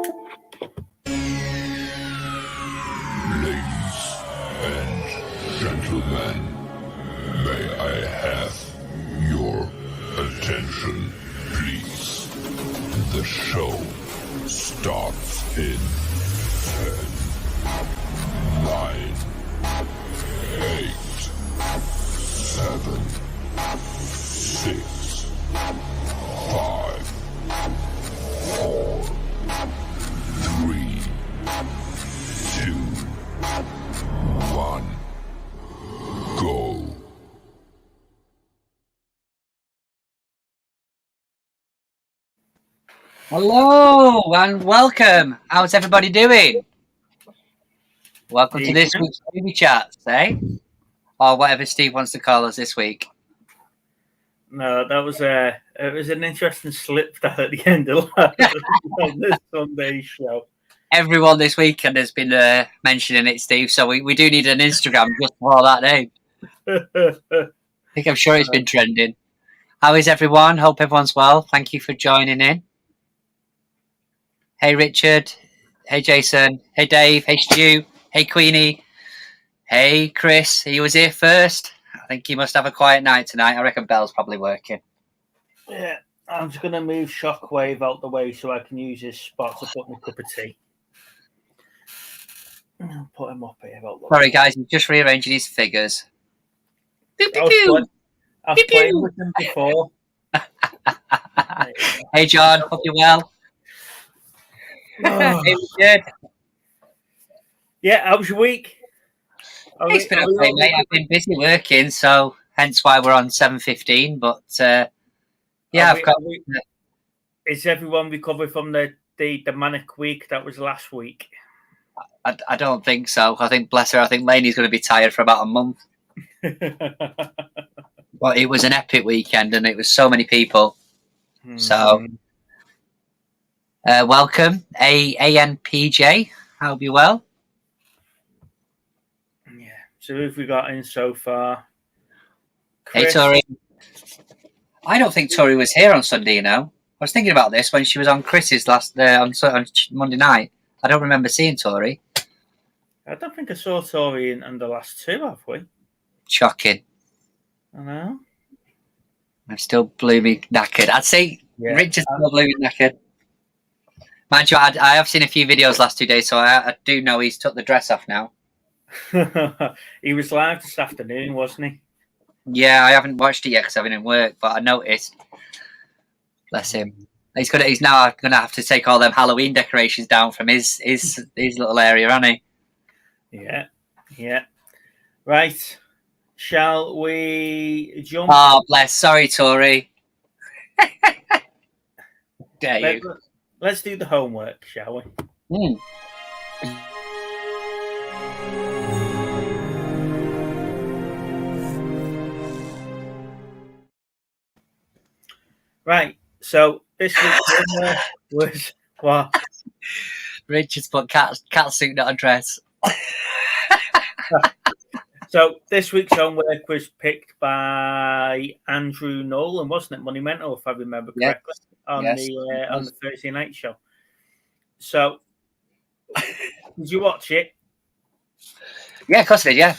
Ladies and gentlemen, may I have your attention, please? The show starts in 10, 9, 8, 7, 6, 5, 4, 3, 2, 1, go. Hello and welcome. How's everybody doing? Welcome to this week's movie chats, eh? Or whatever Steve wants to call us this week. No, that was it was an interesting slip that at the end of this Sunday show. Everyone this weekend has been mentioning it, Steve. So we do need an Instagram just for that name. I'm sure it's been trending. How is everyone? Hope everyone's well. Thank you for joining in. Hey Richard. Hey Jason. Hey Dave. Hey Stu. Hey Queenie. Hey Chris. He was here first. I think he must have a quiet night tonight. I reckon Bell's probably working. Yeah, I'm just going to move Shockwave out the way so I can use his spot to put my cup of tea. I'll put him up here. Sorry guys, he's just rearranging his figures. I've played with him before. Hey John, hope you're well. Oh. Hey Richard. Yeah, how was your week? It's been okay, mate. I've been busy working, so hence why we're on 7:15. But yeah, Is everyone recovered from the manic week that was last week? I don't think so. I think, bless her, I think Lainey's going to be tired for about a month. But it was an epic weekend, and it was so many people. So welcome, ANPJ. Hope you're well. So who have we got in so far? Hey, Chris? Tori. I don't think Tori was here on Sunday, you know. I was thinking about this when she was on Chris's last on Monday night. I don't remember seeing Tori. I don't think I saw Tori in the last two, have we? Shocking. I know. I'm still blooming knackered. I'd say Richard's still blooming knackered. Mind you, I have seen a few videos last 2 days, so I do know he's took the dress off now. He was live this afternoon, wasn't he? Yeah, I haven't watched it yet because I've been in work, but I noticed. Bless him. He's now gonna have to take all them Halloween decorations down from his little area, hasn't he? Yeah. Right. Shall we jump? Oh, bless. Sorry, Tori. Dare you? Let's do the homework, shall we? Right, so this week's homework was what? Richard's put cat suit, not a dress. So this week's homework was picked by Andrew Nolam, wasn't it? Monumental, if I remember correctly, on the Thursday night show. So, did you watch it? Yeah, of course I did. Yeah,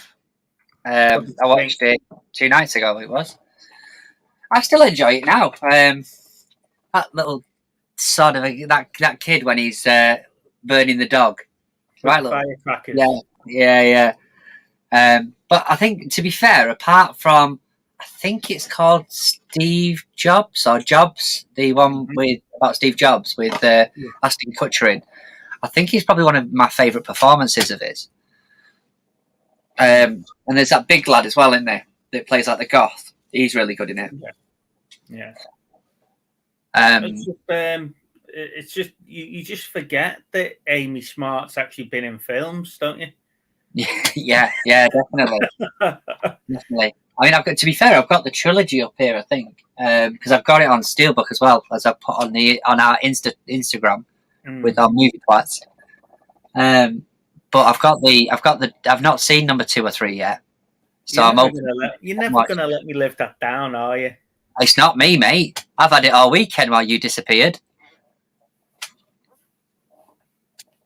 I watched it 2 nights ago. It was. I still enjoy it now. That little sort of that kid when he's burning the dog, right? Firecrackers. Yeah. But I think, to be fair, apart from, I think it's called Steve Jobs or Jobs, the one about Steve Jobs with Ashton Kutcher in. I think he's probably one of my favourite performances of his. And there's that big lad as well in there that plays like the goth. He's really good in it. Yeah. Um, it's just you just forget that Amy Smart's actually been in films, don't you? Yeah, definitely. Definitely. I mean, to be fair, I've got the trilogy up here, I think, because I've got it on Steelbook as well, as I put on our Instagram with our movie twats. But I've not seen number 2 or 3 yet. So you're never gonna let me live that down, are you? It's not me, mate. I've had it all weekend while you disappeared.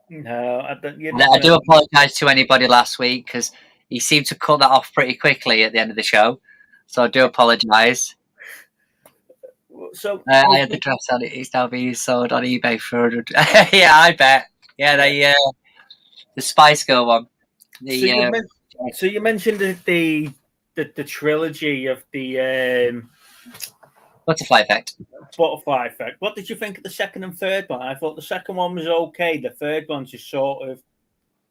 No, I don't. I do apologise to anybody last week because he seemed to cut that off pretty quickly at the end of the show. So I do apologise. So I had the dress on it. It's now being sold on eBay for 100. Yeah, I bet. Yeah, the Spice Girl one. So you mentioned the trilogy of the Butterfly Effect. Butterfly Effect. What did you think of the second and third one? I thought the second one was okay. The third one just sort of,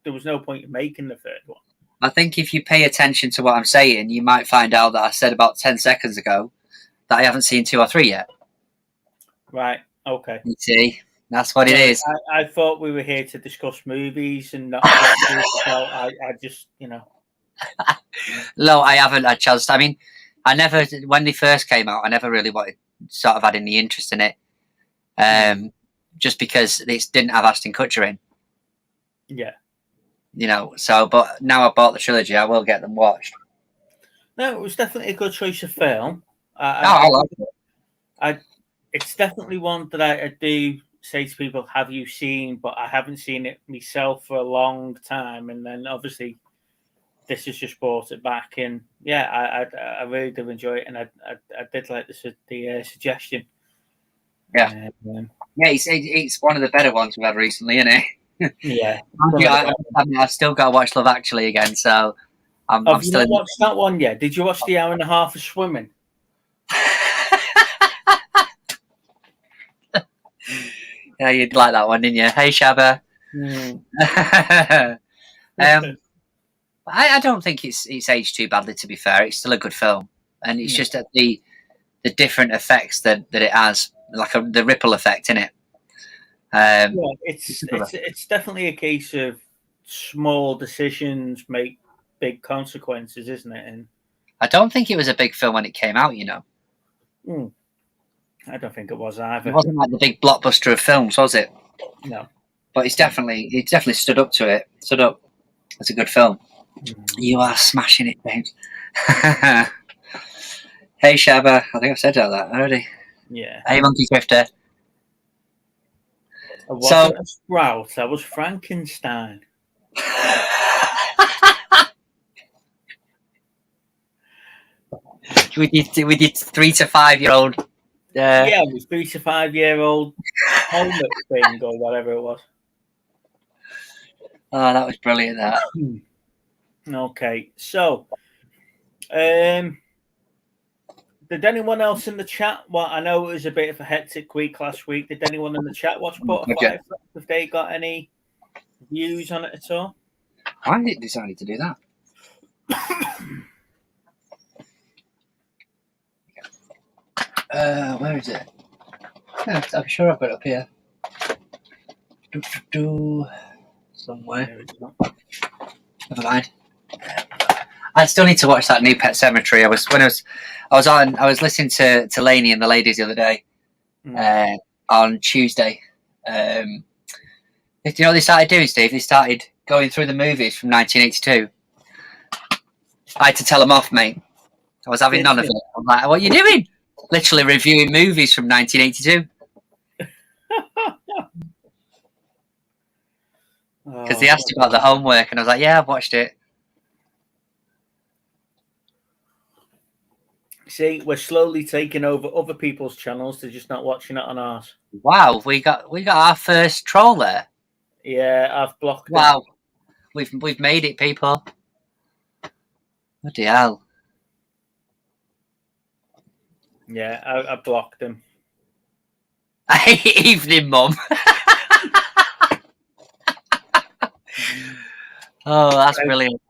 there was no point in making the third one. I think if you pay attention to what I'm saying, you might find out that I said about 10 seconds ago that I haven't seen 2 or 3 yet. Right. Okay. You see, that's what it is. I thought we were here to discuss movies and not. So I just, No, I haven't had a chance. I mean, I never, when they first came out, I never really sort of had any interest in it. Just because it didn't have Ashton Kutcher in. Yeah. So, but now I bought the trilogy, I will get them watched. No, it was definitely a good choice of film. I like it. It's definitely one that I do say to people, have you seen? But I haven't seen it myself for a long time. And then obviously this has just brought it back. And yeah, I really do enjoy it. And I did like the suggestion. Yeah. It's one of the better ones we've had recently, isn't it? Yeah. I've still got to watch Love Actually again. So I'm Have still you not watched that one yet? Did you watch the hour and a half of swimming? Yeah, you'd like that one, didn't you? Hey, Shabba. I don't think it's aged too badly. To be fair, it's still a good film, and it's just that the different effects that it has, like the ripple effect in it. It's definitely a case of small decisions make big consequences, isn't it? And I don't think it was a big film when it came out. I don't think it was either. It wasn't like the big blockbuster of films, was it? No. But it definitely stood up to it. Stood up. It's a good film. You are smashing it, James. Hey, Shabba. I think I've said that already. Yeah. Hey, Monkey Grifter. I wasn't a sprout. I was Frankenstein. We did 3 to 5 year old. It was 3 to 5 year old homework thing or whatever it was. Oh, that was brilliant. That. Okay, so did anyone else in the chat? Well, I know it was a bit of a hectic week last week. Did anyone in the chat watch Butterfly Effect? Have they got any views on it at all? Why did it decide to do that? Where is it? Yeah, I'm sure I've got it up here. Somewhere. Never mind. I still need to watch that new Pet Sematary. I was listening to Lainey and the ladies the other day on Tuesday. Do you know what they started doing, Steve? They started going through the movies from 1982. I had to tell them off, mate. I was having none of it. I'm like, what are you doing? Literally reviewing movies from 1982. Because they asked about the homework, and I was like, yeah, I've watched it. See, we're slowly taking over other people's channels. They're just not watching it on ours. Wow, we got our first troll there. Yeah, I've blocked it. Wow. We've made it, people. Bloody hell. Yeah, I blocked him. Evening, Mum. Oh, that's brilliant.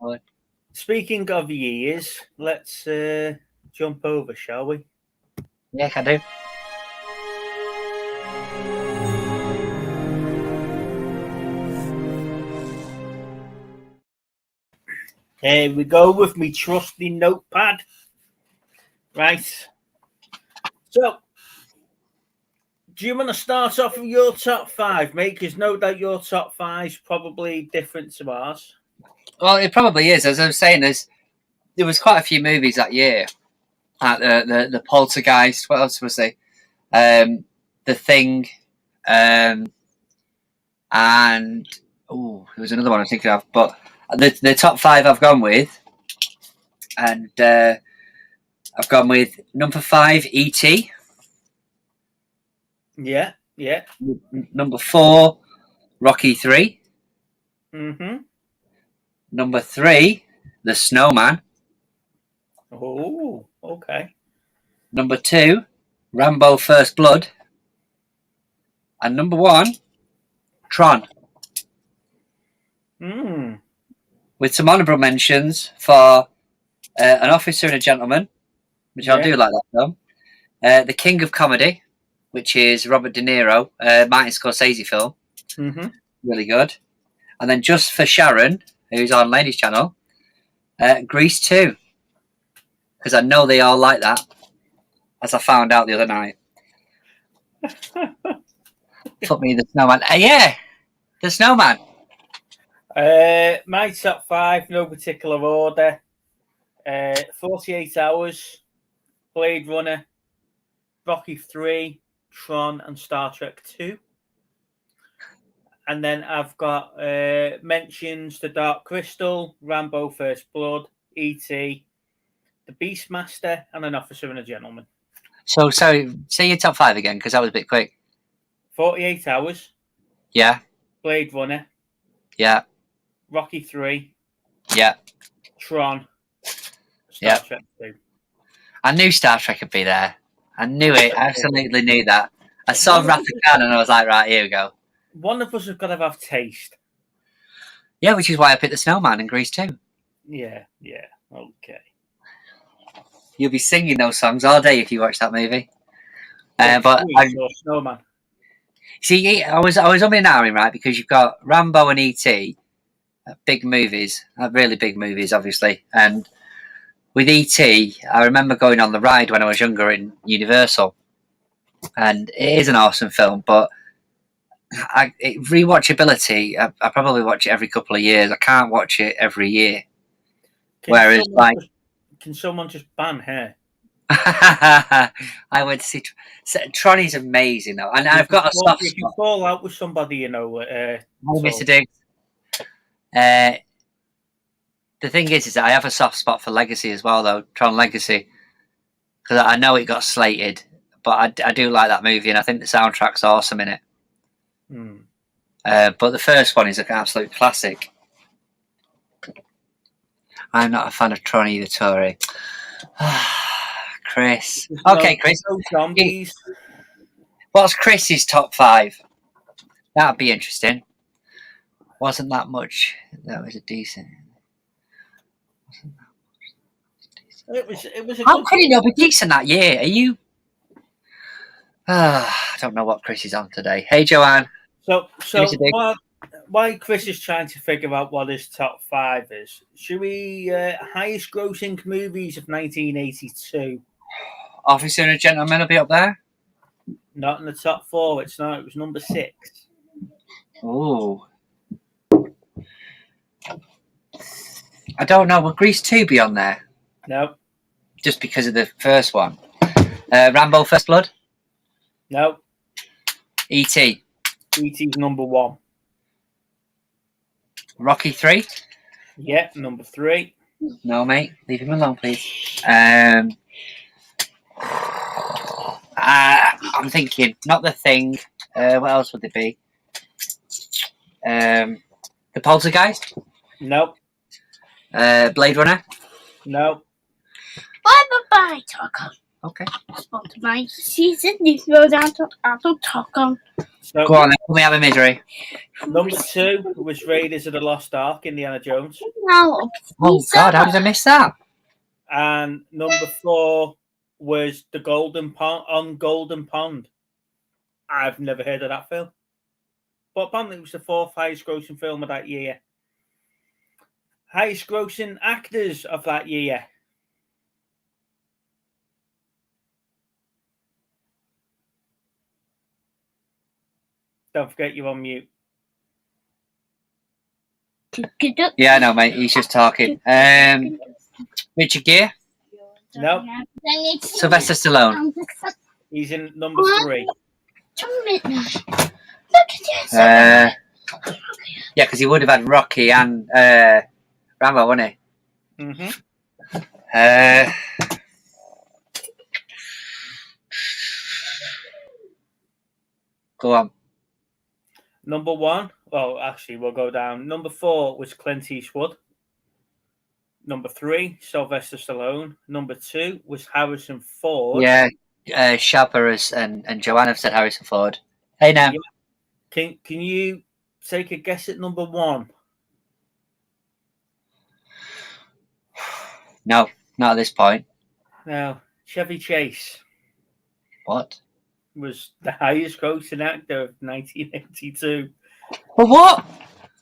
Speaking of years, let's jump over, shall we? Yeah, can do. Here we go with me trusty notepad. Right. So, do you want to start off with your top 5, mate? Because no doubt your top 5 is probably different to ours. Well, it probably is. As I was saying, there was quite a few movies that year. The Poltergeist. What else was there? The Thing, and Oh, there was another one I'm thinking of, but the top 5 I've gone with, and I've gone with number 5, E.T. Yeah. Number 4, Rocky 3. Mm-hmm. Number 3, The Snowman. Oh, okay. Number 2, Rambo First Blood. And number 1, Tron. With some honourable mentions for An Officer and a Gentleman, which I do like that film. The King of Comedy, which is Robert De Niro, Martin Scorsese film. Mm-hmm. Really good. And then Just for Sharon, who's on Ladies Channel, Grease 2. Because I know they all like that, as I found out the other night. Put me The Snowman. Yeah, The Snowman. My top 5, no particular order. 48 Hours, Blade Runner, Rocky 3, Tron, and Star Trek 2. And then I've got mentions The Dark Crystal, Rambo First Blood, E.T., The Beastmaster, and An Officer and a Gentleman. So, say your top 5 again, because that was a bit quick. 48 Hours. Yeah. Blade Runner. Yeah. Rocky 3. Yeah. Tron. Star Trek 2. I knew Star Trek would be there. I knew it. I absolutely knew that. I saw Wrath of Khan and I was like, right, here we go. One of us has got to have taste. Yeah, which is why I picked The Snowman and Grease 2. Yeah, okay. You'll be singing those songs all day if you watch that movie. Snowman. See, I was umming and ahhing, right, because you've got Rambo and E.T., big movies, really big movies, obviously. And with E.T., I remember going on the ride when I was younger in Universal. And it is an awesome film, but rewatchability, I probably watch it every couple of years. I can't watch it every year. Can someone just ban her? I went to see Tron is amazing though, and I've got a soft spot. You can fall out with somebody, you know. Mr. Diggs. The thing is that I have a soft spot for Legacy as well, though. Tron Legacy, because I know it got slated, but I do like that movie, and I think the soundtrack's awesome in it. But the first one is an absolute classic. I'm not a fan of Tron either, Tori. Chris. Okay, Chris. What's Chris's top 5? That'd be interesting. Wasn't that much. That was a decent. It was. How could it not be decent that year? Are you? I don't know what Chris is on today. Hey, Joanne. So while Chris is trying to figure out what his top 5 is, should we highest grossing movies of 1982? Officer and a Gentleman will be up there. Not in the top 4. It's not. It was number 6. Oh. I don't know. Will Grease 2 be on there? No. Just because of the first one. Rambo First Blood? No. E.T. E.T.'s number 1. Rocky 3? Yeah, number 3. No, mate. Leave him alone, please. I'm thinking, not The Thing. What else would it be? The Poltergeist? No. Blade Runner? No. Bye, Talk. Okay. Spot my season. You go down to Apple Talk. So, go on, then. Put me out of misery. Number 2 was Raiders of the Lost Ark, Indiana Jones. No. Oh, God, how did I miss that? And number 4 was The Golden Pond. I've never heard of that film. But apparently it was the 4th highest grossing film of that year. Highest grossing actors of that year. Don't forget you're on mute. Yeah, I know, mate. He's just talking. Richard Gere? No. Sylvester Stallone? He's in number 3. Look at this. Yeah, because he would have had Rocky and Rambo, wouldn't he? Mm-hmm. Go on. Number 1. Well, actually, we'll go down. Number 4 was Clint Eastwood. Number 3, Sylvester Stallone. Number 2 was Harrison Ford. Yeah, Shabba and Joanne have said Harrison Ford. Hey, now. Yeah. Can you take a guess at number 1? No, not at this point. No, Chevy Chase What? was the highest grossing actor of 1982. Well, what?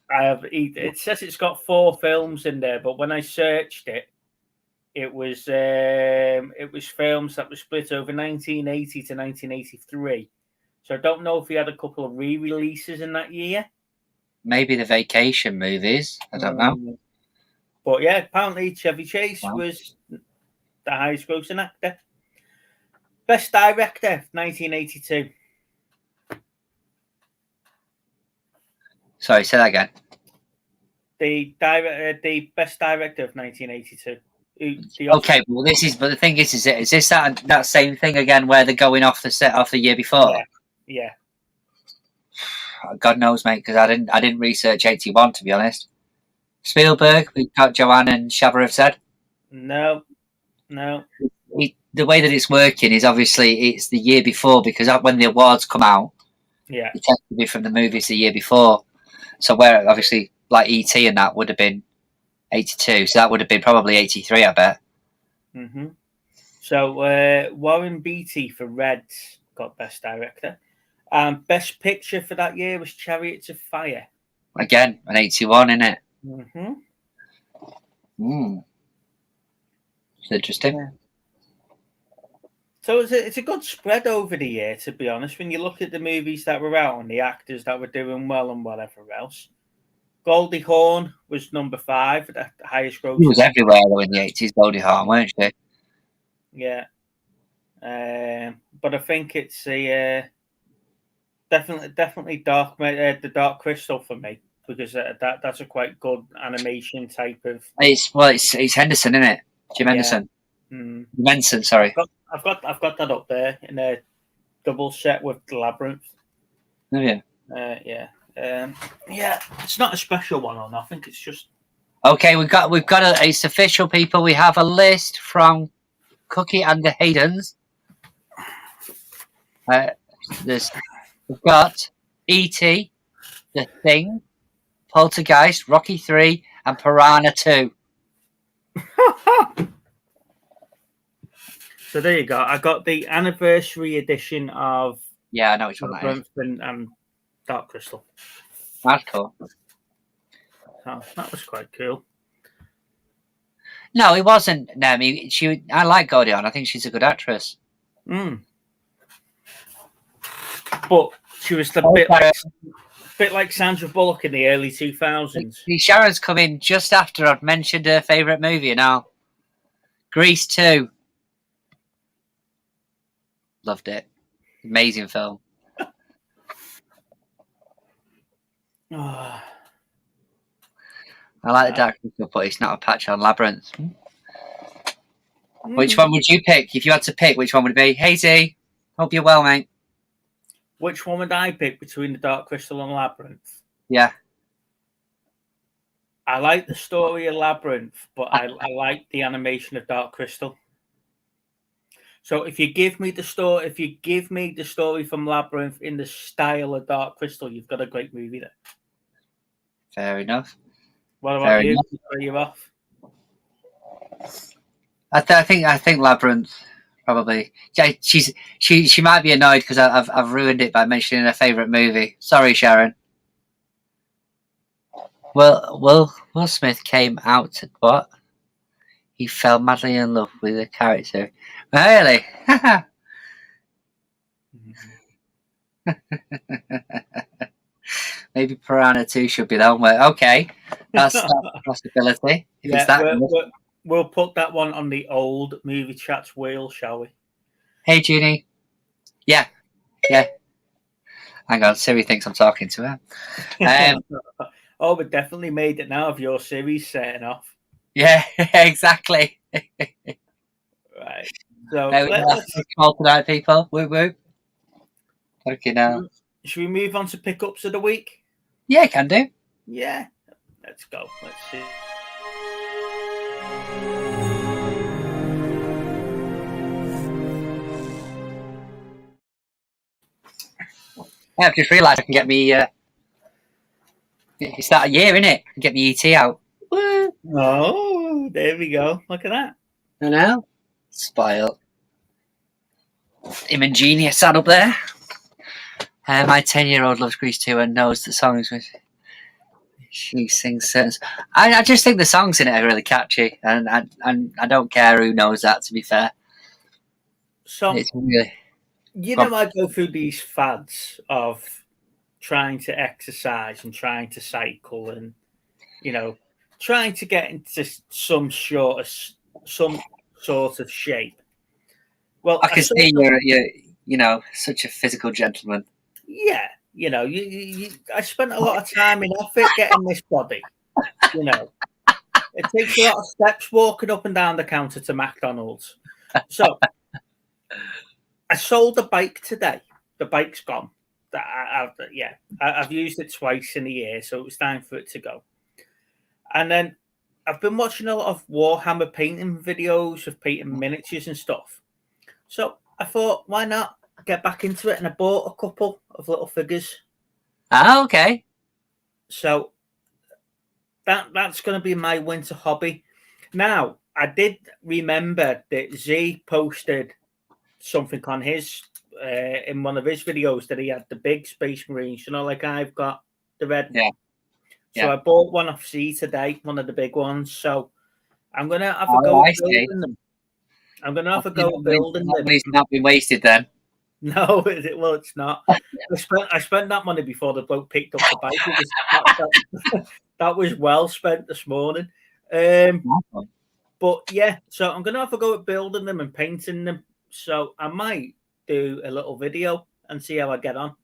It says it's got 4 films in there, but when I searched it, it was films that were split over 1980 to 1983. So I don't know if he had a couple of re-releases in that year. Maybe the vacation movies. I don't know. But yeah, apparently Chevy Chase was the highest grossing actor. Best director, 1982. Sorry, say that again. The best director of 1982. Okay, well, but the thing is this that same thing again where they're going off the year before? Yeah. God knows, mate, because I didn't research 81, to be honest. Spielberg, we've got Joanne and Shabba have said. No. The way that it's working is obviously it's the year before, because when the awards come out, it tends to be from the movies the year before. So where obviously like E.T. and that would have been 82, so that would have been probably 83, I bet. Mm-hmm. So Warren Beatty for Reds got Best Director. Best Picture for that year was Chariots of Fire. Again, an 81, isn't it? Mm-hmm. It's interesting. Yeah. So it's a good spread over the year, to be honest. When you look at the movies that were out and the actors that were doing well and whatever else. Goldie Hawn was number 5, the highest grossing. She was everywhere though in the 80s, Goldie Hawn, weren't she? Yeah. But I think it's definitely the Dark Crystal for me, because that's a quite good animation type of. It's Henderson, isn't it? Jim Henderson. Henson, sorry. I've got that up there in a double set with the Labyrinth. Oh yeah. It's not a special one or nothing. It's just okay. We've got it's official, people. We have a list from Cookie and the Haydens. We've got E.T., The Thing, Poltergeist, Rocky 3, and Piranha 2. So there you go. I got the anniversary edition of. Yeah, I know which one that is. And Dark Crystal. That's cool. So that was quite cool. No, it wasn't. Naomi. I like Goldie Hawn. I think she's a good actress. But she was a bit like Sandra Bullock in the early 2000s. Sharon's come in just after I've mentioned her favourite movie now. Grease 2. Loved it. Amazing film. I like the Dark Crystal, but it's not a patch on Labyrinth. Which one would you pick? If you had to pick, which one would it be? Hazy, hope you're well, mate. Which one would I pick between the Dark Crystal and Labyrinth? Yeah. I like the story of Labyrinth, but I like the animation of Dark Crystal. So if you give me the story from Labyrinth in the style of Dark Crystal, you've got a great movie there. Fair enough. What about you? Are you off? I think Labyrinth probably. She might be annoyed because I've ruined it by mentioning her favourite movie. Sorry, Sharon. Will Smith came out at what? He fell madly in love with the character. Really? Maybe Piranha 2 should be that one. Okay, that's a possibility. We'll put that one on the old movie chat's wheel, shall we? Hey, Junie. Yeah. Hang on, Siri thinks I'm talking to her. Oh, we definitely made it now of your series setting off. Yeah, exactly. Right. So There we go. Call tonight, people. Woo woo. Okay, now. Should we move on to pickups of the week? Yeah, can do. Yeah. Let's go. Let's see. Yeah, I've just realised I can get me. It's that year, innit? Get me ET out. Woo. Oh, there we go. Look at that. I know. Spoiled. Him and Genius sat up there. My 10-year-old loves Grease 2 and knows the songs. She sings certain. I just think the songs in it are really catchy, and I don't care who knows that. To be fair, So it's really. I go through these fads of trying to exercise and trying to cycle and trying to get into some sort of shape. Well, I can see you're such a physical gentleman. Yeah, I spent a lot of time and effort getting this body. It takes a lot of steps walking up and down the counter to McDonald's. So I sold the bike today. The bike's gone. I've used it twice in a year, so it was time for it to go. And then I've been watching a lot of Warhammer painting videos of painting miniatures and stuff. So I thought, why not get back into it? And I bought a couple of little figures. Ah, okay. So that's going to be my winter hobby. Now, I did remember that Z posted something on his in one of his videos that he had the big Space Marines, like I've got the red one. Yeah. So Yeah. I bought one off Z today, one of the big ones. So I'm going to have a go at building them. I'm going to have a go at building them. It's not been wasted then. No, well, it's not. I spent that money before the bloke picked up the bike. That was well spent this morning. But yeah, so I'm going to have a go at building them and painting them. So I might do a little video and see how I get on.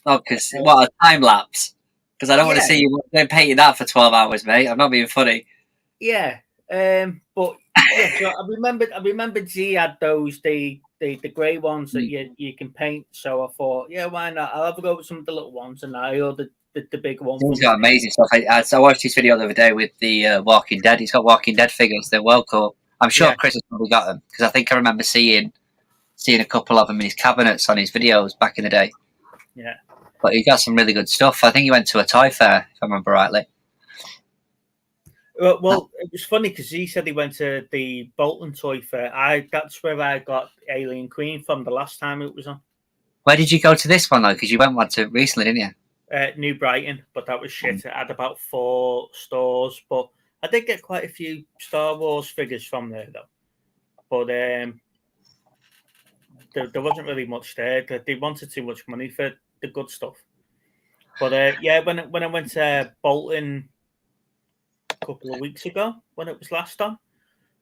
Oh, because what a time lapse. Because I don't want to see you painting that for 12 hours, mate. I'm not being funny. Yeah, but yeah, so I remembered Z had those the grey ones that you can paint. So I thought, yeah, why not? I'll have a go with some of the little ones, and I ordered the big one. He's got amazing stuff. I watched his video the other day with the Walking Dead. He's got Walking Dead figures. They're well cool. I'm sure Chris has probably got them because I think I remember seeing a couple of them in his cabinets on his videos back in the day. Yeah, but he got some really good stuff. I think he went to a toy fair, if I remember rightly. Well, it was funny because he said he went to the Bolton Toy Fair. That's where I got Alien Queen from the last time it was on. Where did you go to this one though? Because you went one to recently, didn't you? New Brighton, but that was shit. It had about 4 stores, but I did get quite a few Star Wars figures from there though. But there wasn't really much there. They wanted too much money for the good stuff. But when I went to Bolton a couple of weeks ago, when it was last on,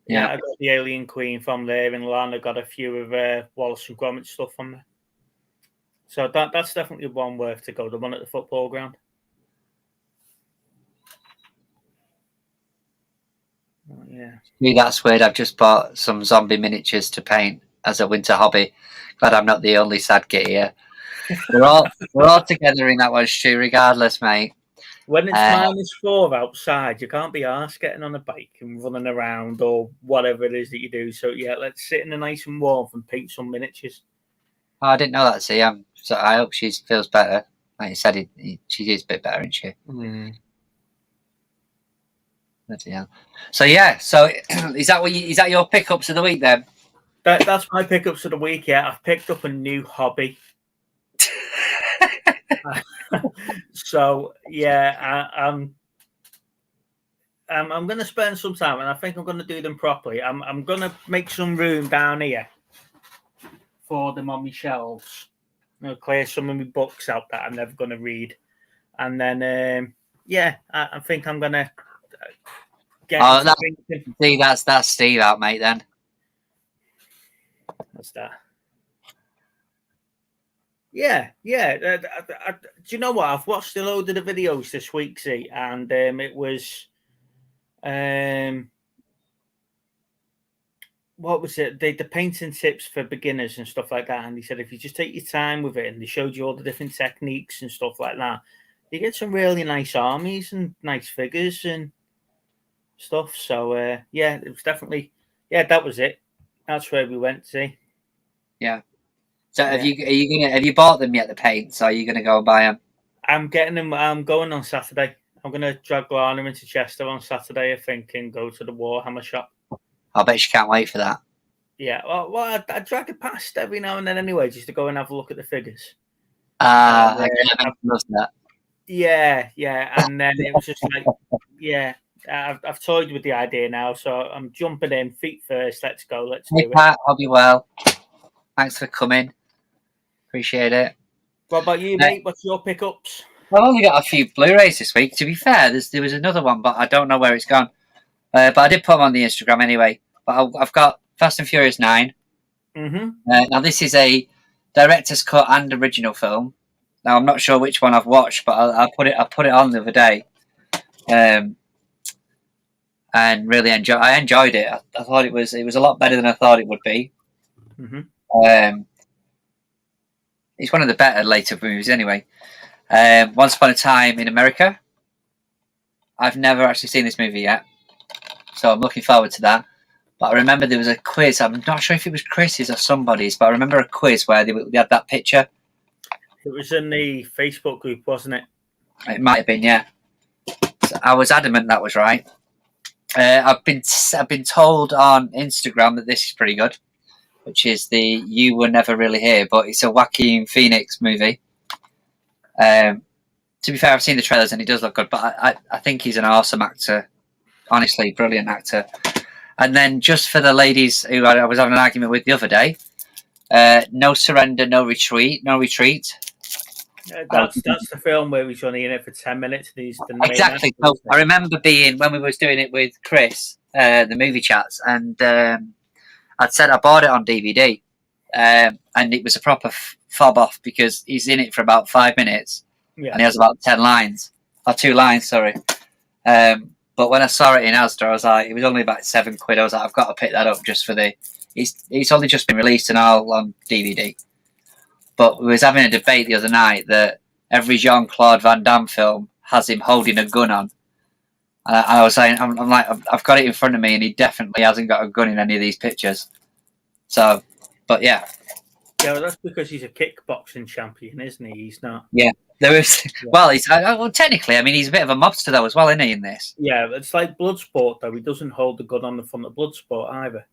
I got the Alien Queen from there, and Lana got a few of Wallace and Gromit stuff from there. So that's definitely one worth to go. The one at the football ground. Oh, yeah. Me, that's weird. I've just bought some zombie miniatures to paint as a winter hobby. Glad I'm not the only sad git here. We're all together in that one, Stu, regardless, mate. When it's -4 outside, you can't be arsed getting on a bike and running around or whatever it is that you do. So yeah, let's sit in the nice and warm and paint some miniatures. Oh, I didn't know that. See, so I hope she feels better. Like you said, she is a bit better, isn't she? Mm. Yeah. So yeah. So is that your pickups of the week then? That's my pickups of the week. Yeah, I've picked up a new hobby. So yeah, I'm going to spend some time, and I think I'm going to do them properly. I'm going to make some room down here for them on my shelves. I'm going to clear some of my books out that I'm never going to read, and then I think I'm going to get. That's Steve out, mate. Then what's that? Yeah. Do you know what? I've watched a load of the videos this week, see, and it was what was it? The painting tips for beginners and stuff like that. And he said if you just take your time with it, and they showed you all the different techniques and stuff like that, you get some really nice armies and nice figures and stuff. So yeah, it was definitely that was it. That's where we went. See. Yeah. So have you bought them yet? The paints? Or are you gonna go and buy them? I'm getting them. I'm going on Saturday. I'm gonna drag Lana into Chester on Saturday, I think, and go to the Warhammer shop. I bet you can't wait for that. Yeah, well I drag it past every now and then anyway, just to go and have a look at the figures. I love that. Yeah, and then it was just like, yeah, I've toyed with the idea now, so I'm jumping in feet first. Let's go. Let's do it. Pat, I'll be well. Thanks for coming. Appreciate it. What about you, mate? What's your pickups? I've only got a few Blu-rays this week. To be fair, there was another one, but I don't know where it's gone. But I did put them on the Instagram anyway. But I've got Fast and Furious 9. Mm-hmm. Now this is a director's cut and original film. Now I'm not sure which one I've watched, but I put it on the other day, and really enjoyed it. I thought it was a lot better than I thought it would be. Mm-hmm. It's one of the better later movies anyway. Once Upon a Time in America. I've never actually seen this movie yet, so I'm looking forward to that. But I remember there was a quiz. I'm not sure if it was Chris's or somebody's, but I remember a quiz where they had that picture. It was in the Facebook group, wasn't it? It might have been, yeah. So I was adamant that was right. I've been told on Instagram that this is pretty good, which is the You Were Never Really Here, but it's a Joaquin Phoenix movie. To be fair, I've seen the trailers and he does look good, but I think he's an awesome actor. Honestly, brilliant actor. And then just for the ladies who I was having an argument with the other day, No Surrender, No Retreat. That's the film where he's only in it for 10 minutes. Exactly. So I remember being, when we was doing it with Chris, the movie chats, and I'd said I bought it on DVD, and it was a proper fob off because he's in it for about 5 minutes, and he has about 10 lines, or 2 lines, sorry. But when I saw it in Asda, I was like, it was only about £7. I was like, I've got to pick that up just for it's only just been released and all on DVD. But we was having a debate the other night that every Jean-Claude Van Damme film has him holding a gun on. And I was saying, I'm like, I've got it in front of me, and he definitely hasn't got a gun in any of these pictures. So, but yeah. Yeah, well, that's because he's a kickboxing champion, isn't he? He's not. Yeah. There was, well, technically, I mean, he's a bit of a mobster though as well, isn't he, in this? Yeah, it's like Bloodsport though. He doesn't hold the gun on the front of Bloodsport either.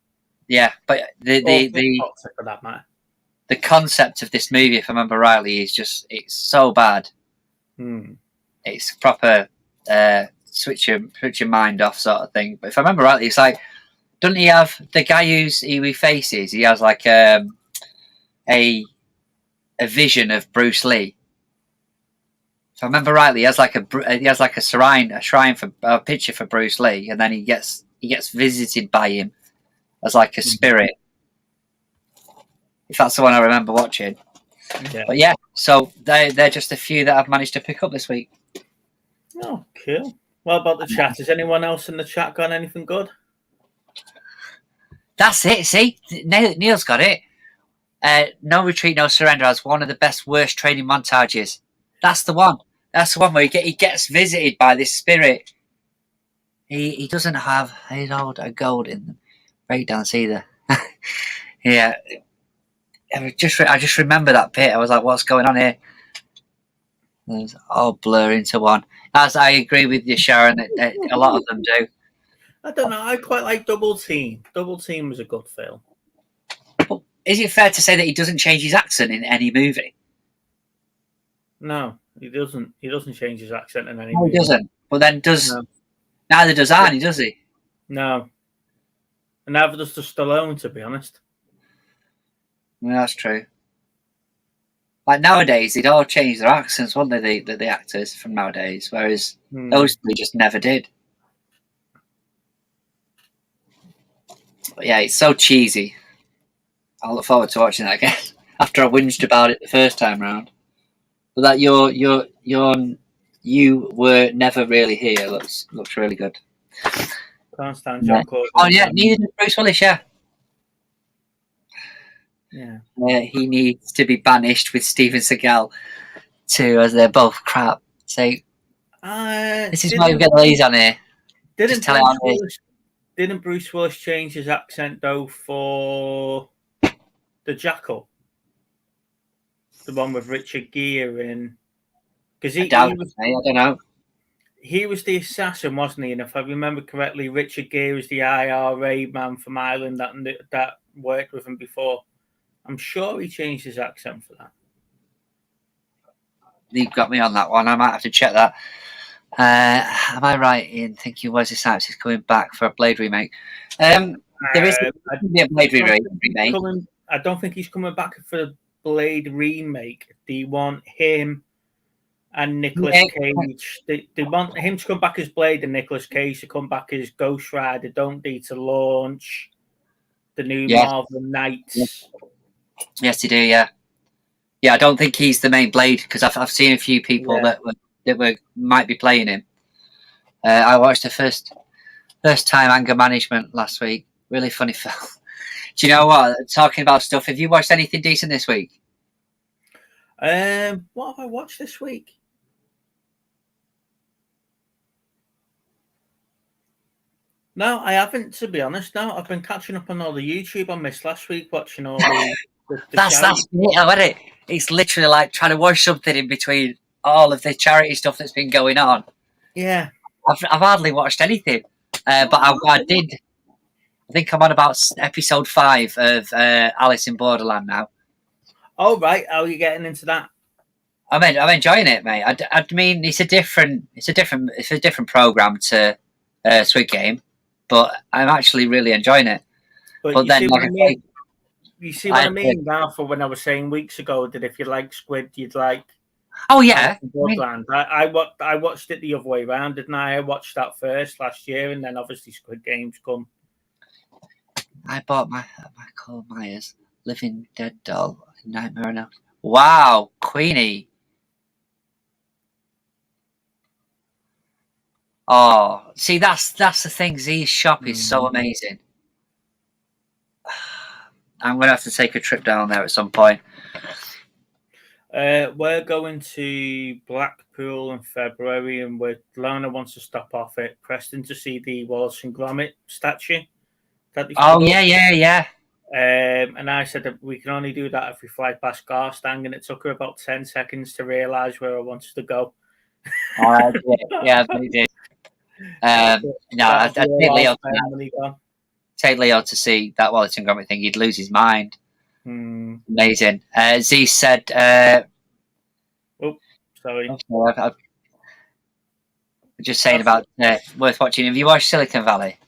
Yeah, but for that matter. The concept of this movie, if I remember rightly, is it's so bad. It's proper switch your mind off sort of thing. But if I remember rightly, it's like, doesn't he have the guy he faces? He has like a vision of Bruce Lee. If I remember rightly, he has like a shrine for a picture for Bruce Lee, and then he gets visited by him as like a spirit. If that's the one I remember watching. Yeah. But yeah, so they're just a few that I've managed to pick up this week. Oh, cool. What about the chat? Has anyone else in the chat got anything good? That's it. See, Neil's got it. No Retreat, No Surrender has one of the best, worst training montages. That's the one. That's the one where he gets visited by this spirit. He doesn't have a gold in the breakdance either. Yeah. I just remember that bit. I was like, what's going on here? It was all blur into one. As I agree with you, Sharon, that a lot of them do. I don't know. I quite like Double Team. Double Team was a good film. But is it fair to say that he doesn't change his accent in any movie? No, he doesn't. He doesn't change his accent in any movie. movie. He doesn't. But then neither does Arnie, does he? No. And neither does the Stallone, to be honest. Yeah, that's true. Like nowadays, they'd all change their accents, wouldn't they? The actors from nowadays, whereas those three just never did. But yeah, it's so cheesy. I look forward to watching that again. after I whinged about it the first time round. But that you were never really here looks really good. Can't stand John Corbin. Oh yeah, neither did Bruce Willis. Yeah. He needs to be banished with Steven Seagal too, as they're both crap. So this is why we get these on here. Didn't Bruce Willis change his accent though for the Jackal? The one with Richard Gere in, because I don't know. He was the assassin, wasn't he? And if I remember correctly, Richard Gere was the IRA man from Ireland that worked with him before. I'm sure he changed his accent for that. You've got me on that one. I might have to check that. Am I right in thinking Wesley Snipes is coming back for a Blade remake? There is a Blade remake. I don't think he's coming back for a Blade remake. They want him and Nicolas Cage. They want him to come back as Blade and Nicolas Cage to come back as Ghost Rider, don't they, to launch the new Marvel Knights. Yes, they do, yeah. Yeah, I don't think he's the main Blade, because I've seen a few people that might be playing him. I watched the first time Anger Management last week. Really funny film. Do you know what? Talking about stuff, have you watched anything decent this week? What have I watched this week? No, I haven't, to be honest. No, I've been catching up on all the YouTube I missed last week, watching all the that's it, isn't it? It's literally like trying to watch something in between all of the charity stuff that's been going on. Yeah. I've hardly watched anything. But I did. I think I'm on about episode 5 of Alice in Borderland now. Oh, right. How are you getting into that? I'm enjoying it, mate. I mean, it's a different program to Squid Game, but I'm actually really enjoying it. But then, you see what I mean now? For when I was saying weeks ago that if you like Squid, you'd like. Oh yeah, Borderland. I watched it the other way around, didn't I? I watched that first last year, and then obviously Squid Game's come. I bought my Michael Myers Living Dead doll, Nightmare on Elm. Wow, Queenie. Oh, see, that's the thing. Z's shop is so amazing. I'm gonna have to take a trip down there at some point. We're going to Blackpool in February, and Lana wants to stop off at Preston to see the Wallace and Gromit statue. Yeah. And I said that we can only do that if we fly past Garstang, and it took her about 10 seconds to realise where I wanted to go. Yeah, they did. No, I'd take Leo to see that Wallace and Gromit thing. He'd lose his mind. Amazing. Z said. Sorry. I'm just saying about worth watching. Have you watched Silicon Valley?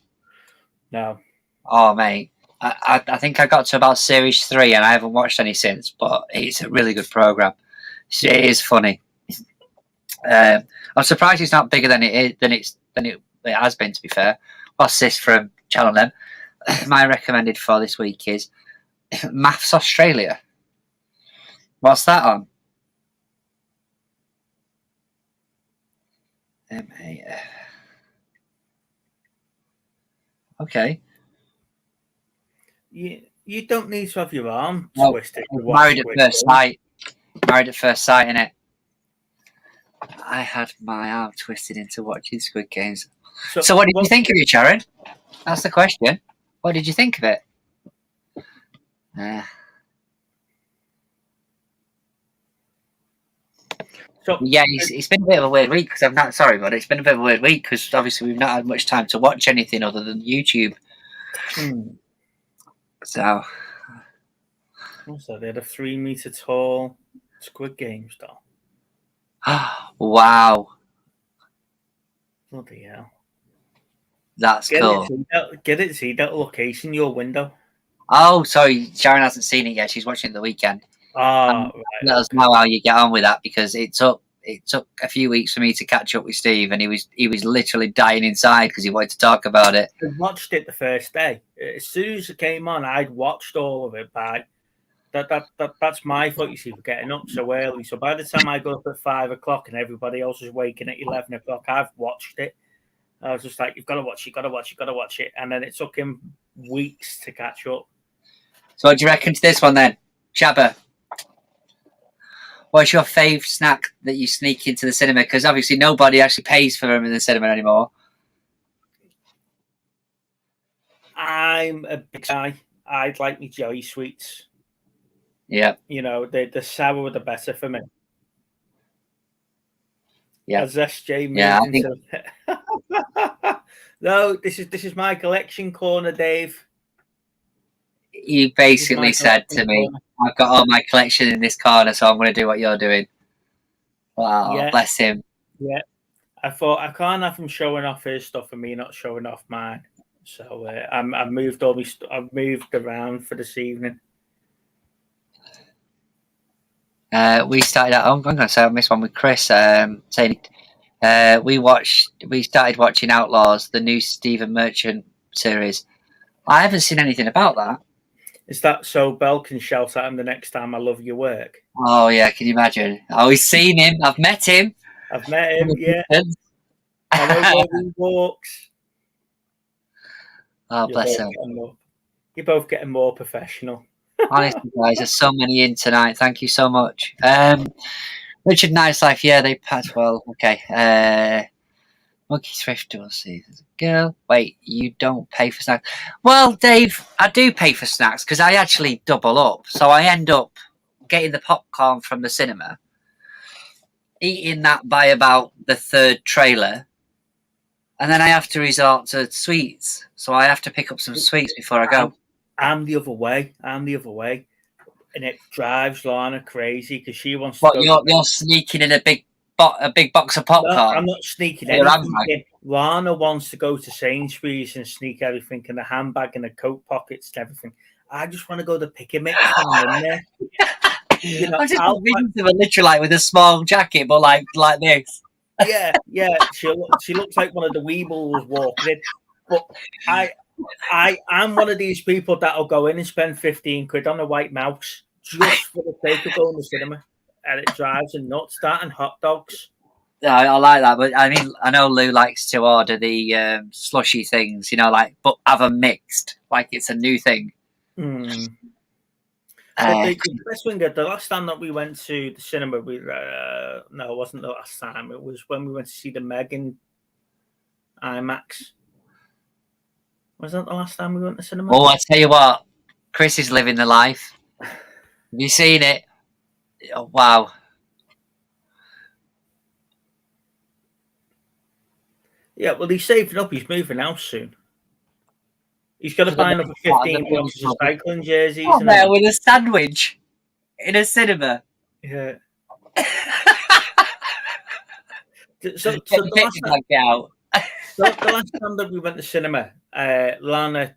No. Oh, mate. I think I got to about series 3 and I haven't watched any since, but it's a really good program. It is funny. I'm surprised it's not bigger than it has been, to be fair. What's this from Channel M? My recommended for this week is Maths Australia. What's that on? Okay. You don't need to have your arm twisted. Married at First Sight. Married at First Sight, innit? I had my arm twisted into watching Squid Games. So what did you think of it, Sharon? That's the question. What did you think of it? It's been a bit of a weird week because it's been a bit of a weird week because obviously we've not had much time to watch anything other than YouTube. So they had a 3-meter tall Squid Games doll. Wow. Bloody hell. That's cool. Get it, see that location, your window. Oh, sorry, Sharon hasn't seen it yet. She's watching it the weekend. Right. Let us know how you get on with that because it took a few weeks for me to catch up with Steve, and he was literally dying inside because he wanted to talk about it. I watched it the first day. As soon as it came on, I'd watched all of it by That's my fault, you see, for getting up so early. So by the time I go up at 5 o'clock and everybody else is waking at 11 o'clock, I've watched it. I was just like, you've got to watch it. And then it took him weeks to catch up. So what do you reckon to this one then? Jabba, what's your fave snack that you sneak into the cinema? Because obviously nobody actually pays for them in the cinema anymore. I'm a big guy. I'd like me jelly sweets. Yeah. You know, the sour the better for me. Yeah. As SJ moved Yeah, into... No, this is my collection corner, Dave. You basically said to me, I've got all my collection in this corner, so I'm going to do what you're doing. Wow, yeah. Bless him. Yeah. I thought I can't have him showing off his stuff and me not showing off mine. So I moved I've moved around for this evening. We started out. I'm going to say I missed one with Chris saying we started watching Outlaws, the new Stephen Merchant series. I haven't seen anything about that. Is that so Belle can shout at him the next time I love your work? Oh yeah, can you imagine? Oh, we've seen him. I've met him. Yeah. I know where he walks. Oh, bless him. You're both getting more professional. Honestly, guys, there's so many in tonight. Thank you so much. Richard Nightlife, yeah, they passed well. Okay. Monkey Thrift, we'll see. There's a girl. Wait, you don't pay for snacks? Well, Dave, I do pay for snacks because I actually double up. So I end up getting the popcorn from the cinema, eating that by about the third trailer, and then I have to resort to sweets. So I have to pick up some sweets before I go. I'm the other way. And it drives Lana crazy because she wants to go. You're sneaking in a big box of popcorn? No, I'm not sneaking anything. Lana wants to go to Sainsbury's and sneak everything in the handbag and the coat pockets and everything. I just want to go to Pick a Mix when I'm in there. You know, I'm just thinking of a literally like with a small jacket, but like this. Yeah. She looks like one of the Weebles walking in. But I'm one of these people that'll go in and spend 15 quid on a white mouse just for the sake of going to the cinema, and it drives them nuts. That and hot dogs. Yeah, I like that, but I mean, I know Lou likes to order the slushy things, you know, like but have them mixed, like it's a new thing. The best thing, the last time that we went to the cinema, no, it wasn't the last time. It was when we went to see the Meg in IMAX. Was that the last time we went to cinema? Oh, I tell you what, Chris is living the life. Have you seen it? Oh, wow. Yeah, well, he's saving up. He's moving house soon. He's got to buy another 15 boxes of cycling jerseys. Oh, there with a sandwich in a cinema. Yeah. So the last time that we went to cinema, Lana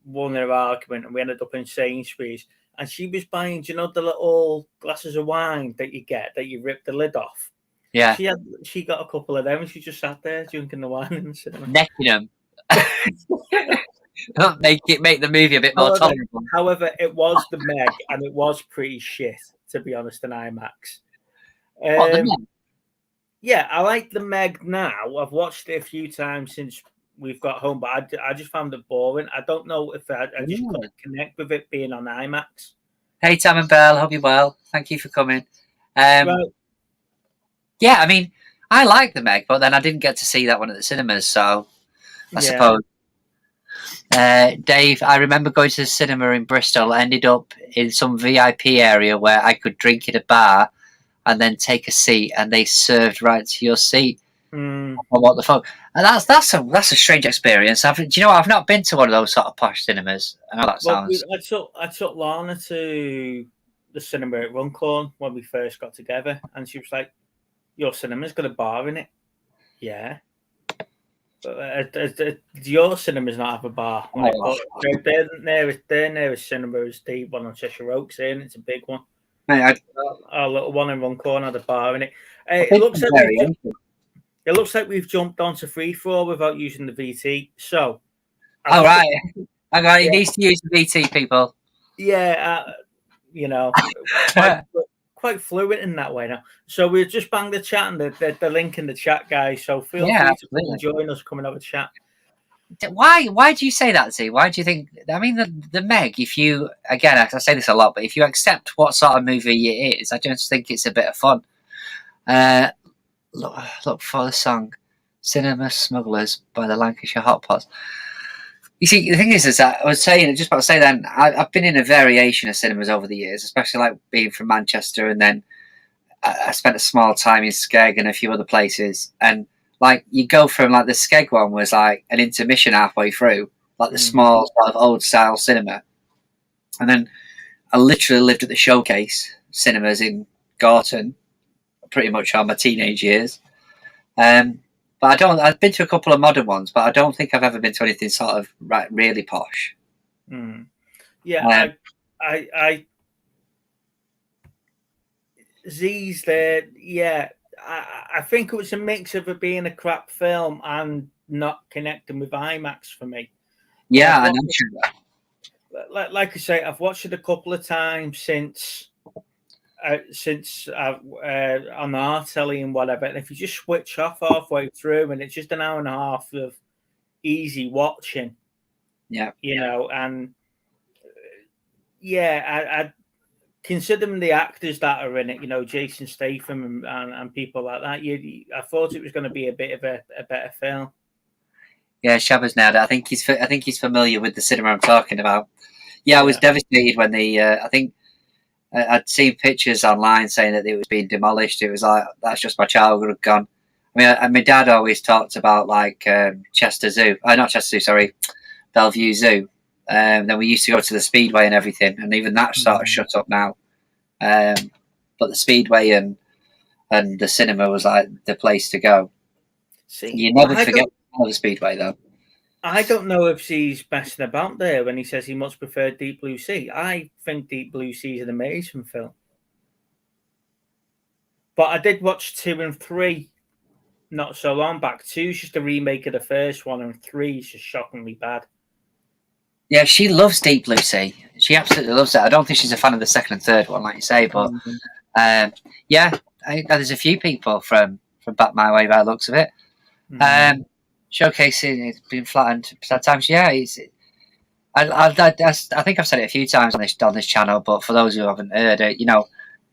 won her argument and we ended up in Sainsbury's. And she was buying, you know, the little glasses of wine that you get, that you rip the lid off. Yeah. She got a couple of them and she just sat there drinking the wine in the cinema. Necking them. make the movie a bit more tolerable. However, it was the Meg and it was pretty shit, to be honest, in IMAX. The Meg? Yeah, I like the Meg now. I've watched it a few times since we've got home, but I just found it boring. I don't know if I just couldn't connect with it being on IMAX. Hey, Tam and Belle, hope you're well. Thank you for coming. Right. Yeah, I mean, I like the Meg, but then I didn't get to see that one at the cinemas, so I suppose. Dave, I remember going to the cinema in Bristol, ended up in some VIP area where I could drink at a bar and then take a seat, and they served right to your seat. What the fuck? And that's a strange experience. Do you know what? I've not been to one of those sort of posh cinemas. I know that sounds. I took Lana to the cinema at Runcorn when we first got together, and she was like, "Your cinema's got a bar in it." Yeah. But your cinemas not have a bar. Their nearest cinema is the one on Cheshire Oaks, and it's a big one. Our little one in Runcorn had a bar in it. It looks like we've jumped onto free for all without using the VT. So, right. I got it. Needs to use the VT, people. Yeah, You know, quite fluent in that way now. So we'll just bang the chat and the link in the chat, guys. So feel free to come and join us, come and have a chat. Why do you say that, Z? Why do you think? I mean, the Meg. If you again, I say this a lot, but if you accept what sort of movie it is, I just think it's a bit of fun. Look for the song "Cinema Smugglers" by the Lancashire Hot Pots. You see, the thing is that I was saying, just about to say then, I've been in a variation of cinemas over the years, especially like being from Manchester, and then I spent a small time in Skeg and a few other places, and like you go from like the Skeg one was like an intermission halfway through, like the small sort of old style cinema, and then I literally lived at the Showcase cinemas in Gorton, pretty much on my teenage years. But I don't. I've been to a couple of modern ones, but I don't think I've ever been to anything sort of really posh. Yeah, I Z's there. Yeah, I think it was a mix of it being a crap film and not connecting with IMAX for me. Yeah, I know. Like I say, I've watched it a couple of times since on our telly and whatever. And if you just switch off halfway through, and it's just an hour and a half of easy watching, yeah, you know, and I considering the actors that are in it, you know, Jason Statham and people like that, I thought it was going to be a bit of a better film. Yeah, Shabba's nailed it. I think he's familiar with the cinema I'm talking about. Yeah, I was devastated when I think I'd seen pictures online saying that it was being demolished. It was like, that's just my childhood gone. I mean, my dad always talked about like Chester Zoo. Not Chester Zoo, sorry, Bellevue Zoo. Then we used to go to the Speedway and everything, and even that's sort of shut up now. But the Speedway and the cinema was like the place to go. See, you never forget the Speedway, though. I don't know if he's messing about there when he says he much preferred Deep Blue Sea. I think Deep Blue Sea is an amazing film. But I did watch 2 and 3 not so long back. 2 is just a remake of the first one, and 3 is just shockingly bad. Yeah, she loves Deep Blue Sea. She absolutely loves it. I don't think she's a fan of the second and third one, like you say, but yeah, there's a few people from back my way by the looks of it. Showcasing it's been flattened at times. Yeah, I think I've said it a few times on this channel, but for those who haven't heard it, you know,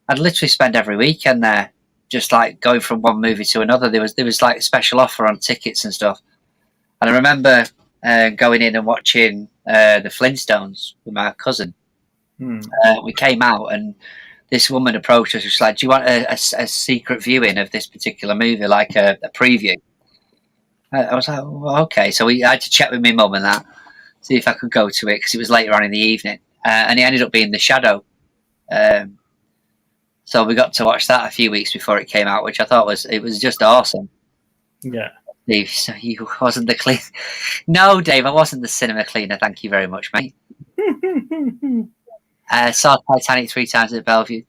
I'd literally spend every weekend there, just like going from one movie to another. There was like a special offer on tickets and stuff, and I remember going in and watching the Flintstones with my cousin. We came out and this woman approached us. She was like, "Do you want a secret viewing of this particular movie, like a preview?" I was like, well, "Okay." So I had to check with my mum and that, see if I could go to it because it was later on in the evening, and it ended up being The Shadow. So we got to watch that a few weeks before it came out, which I thought was just awesome. Yeah. Dave, so you wasn't the clean. No, Dave, I wasn't the cinema cleaner. Thank you very much, mate. Saw Titanic 3 times at Bellevue.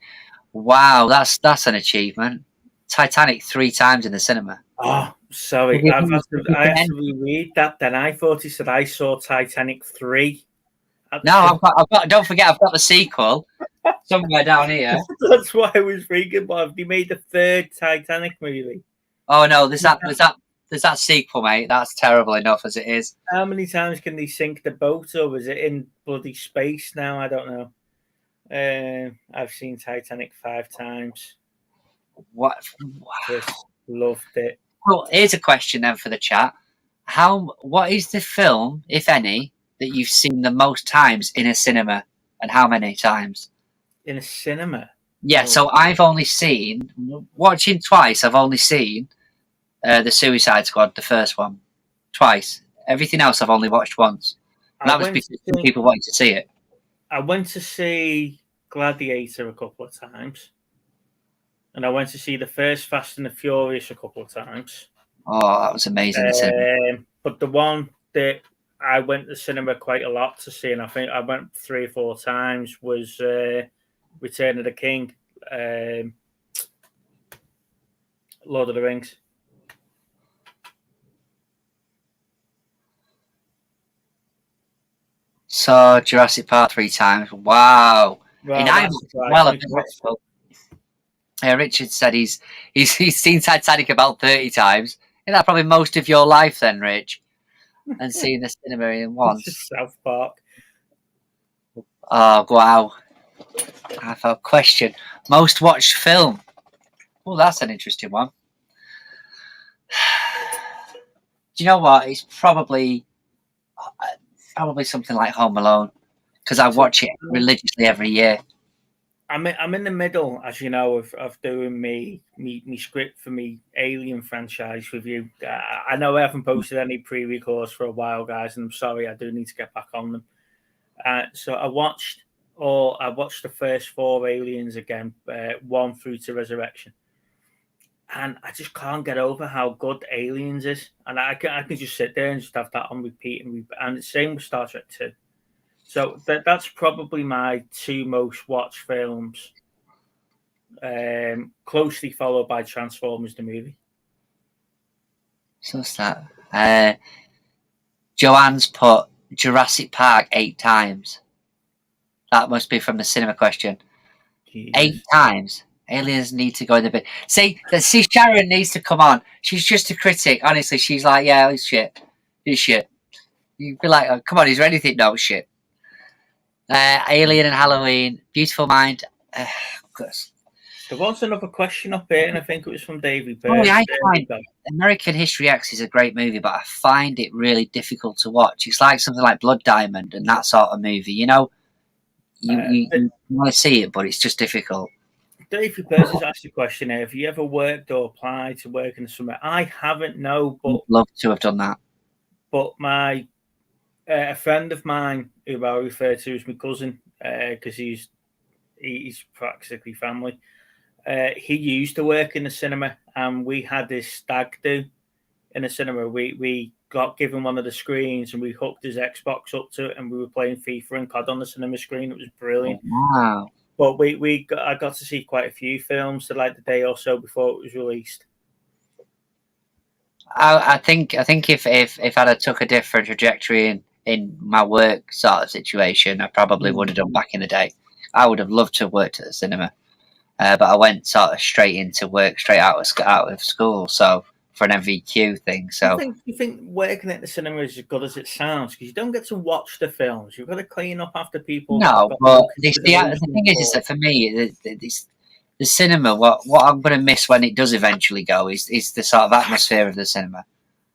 Wow, that's an achievement. Titanic 3 times in the cinema. Oh, sorry, I have to reread that. Then I thought he said I saw Titanic 3. No, I've got. Don't forget, I've got the sequel somewhere down here. That's why I was thinking. But have you made the 3rd Titanic movie? Oh no, there's that sequel, mate. That's terrible enough as it is. How many times can they sink the boat, or is it in bloody space now? I don't know. I've seen Titanic 5 times. What? Just loved it. Well, here's a question then for the chat. What is the film, if any, that you've seen the most times in a cinema, and how many times? In a cinema? Yeah, so I've only seen, watching twice, I've only seen The Suicide Squad, the first one, twice. Everything else I've only watched once. And that was because people wanted to see it. I went to see Gladiator a couple of times. And I went to see the first Fast and the Furious a couple of times. Oh, that was amazing. But the one that I went to the cinema quite a lot to see, and I think I went 3 or 4 times, was Return of the King, Lord of the Rings. Saw Jurassic Park 3 times. Wow. Well, I'm that's right. well a bit watchful. Richard said he's seen Titanic about 30 times. Isn't that probably most of your life then, Rich? And seeing the cinema in once. South Park. Oh, wow. I have a question. Most watched film. Oh, that's an interesting one. Do you know what? It's probably something like Home Alone, because I watch it religiously every year. I'm in the middle, as you know, of doing me script for me Alien franchise review. I know I haven't posted any pre-records for a while, guys, and I'm sorry. I do need to get back on them. So I watched the first 4 Aliens again, 1 through to Resurrection, and I just can't get over how good Aliens is. And I can just sit there and just have that on repeat and the same with Star Trek 2. So that's probably my 2 most watched films, closely followed by Transformers the movie. So what's that? Joanne's put Jurassic Park 8 times. That must be from the cinema question. Jesus. 8 times. Aliens need to go in the bin. See, Sharon needs to come on. She's just a critic. Honestly, she's like, yeah, it's shit. It's shit. You'd be like, oh, come on, is there anything? No, shit. Alien and Halloween. Beautiful Mind. There was another question up here, and I think it was from Davey. I find American History X is a great movie, but I find it really difficult to watch. It's like something like Blood Diamond and that sort of movie. You know, you want to see it, but it's just difficult. Davey Pierce has asked a question here. Have you ever worked or applied to work in the summer? I haven't, no, but I'd love to have done that. But my a friend of mine, who I refer to as my cousin, because he's practically family. He used to work in the cinema, and we had this stag do in the cinema. We got given one of the screens, and we hooked his Xbox up to it, and we were playing FIFA and COD on the cinema screen. It was brilliant. Wow. But I got to see quite a few films like the day or so before it was released. I think if I'd have took a different trajectory in my work sort of situation, I probably would have done back in the day. I would have loved to have worked at the cinema, but I went sort of straight into work, straight out of school. So for an MVQ thing. So you think working at the cinema is as good as it sounds, because you don't get to watch the films. You've got to clean up after people. No, but the thing is that for me, the cinema, what I'm going to miss when it does eventually go is the sort of atmosphere of the cinema.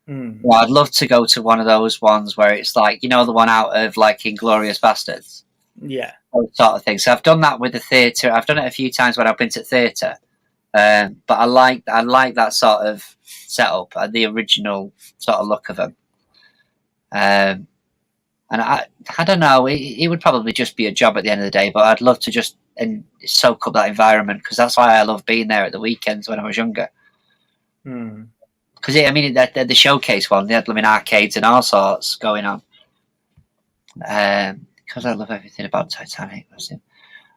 Well, I'd love to go to one of those ones where it's like, you know, the one out of like Inglourious Bastards. Yeah. Those sort of thing. So I've done that with the theatre. I've done it a few times when I've been to theatre. But I like that sort of setup, the original sort of look of them. And I don't know, it would probably just be a job at the end of the day, but I'd love to just soak up that environment, because that's why I love being there at the weekends when I was younger. Because the showcase one, they had arcades and all sorts going on. Because I love everything about Titanic.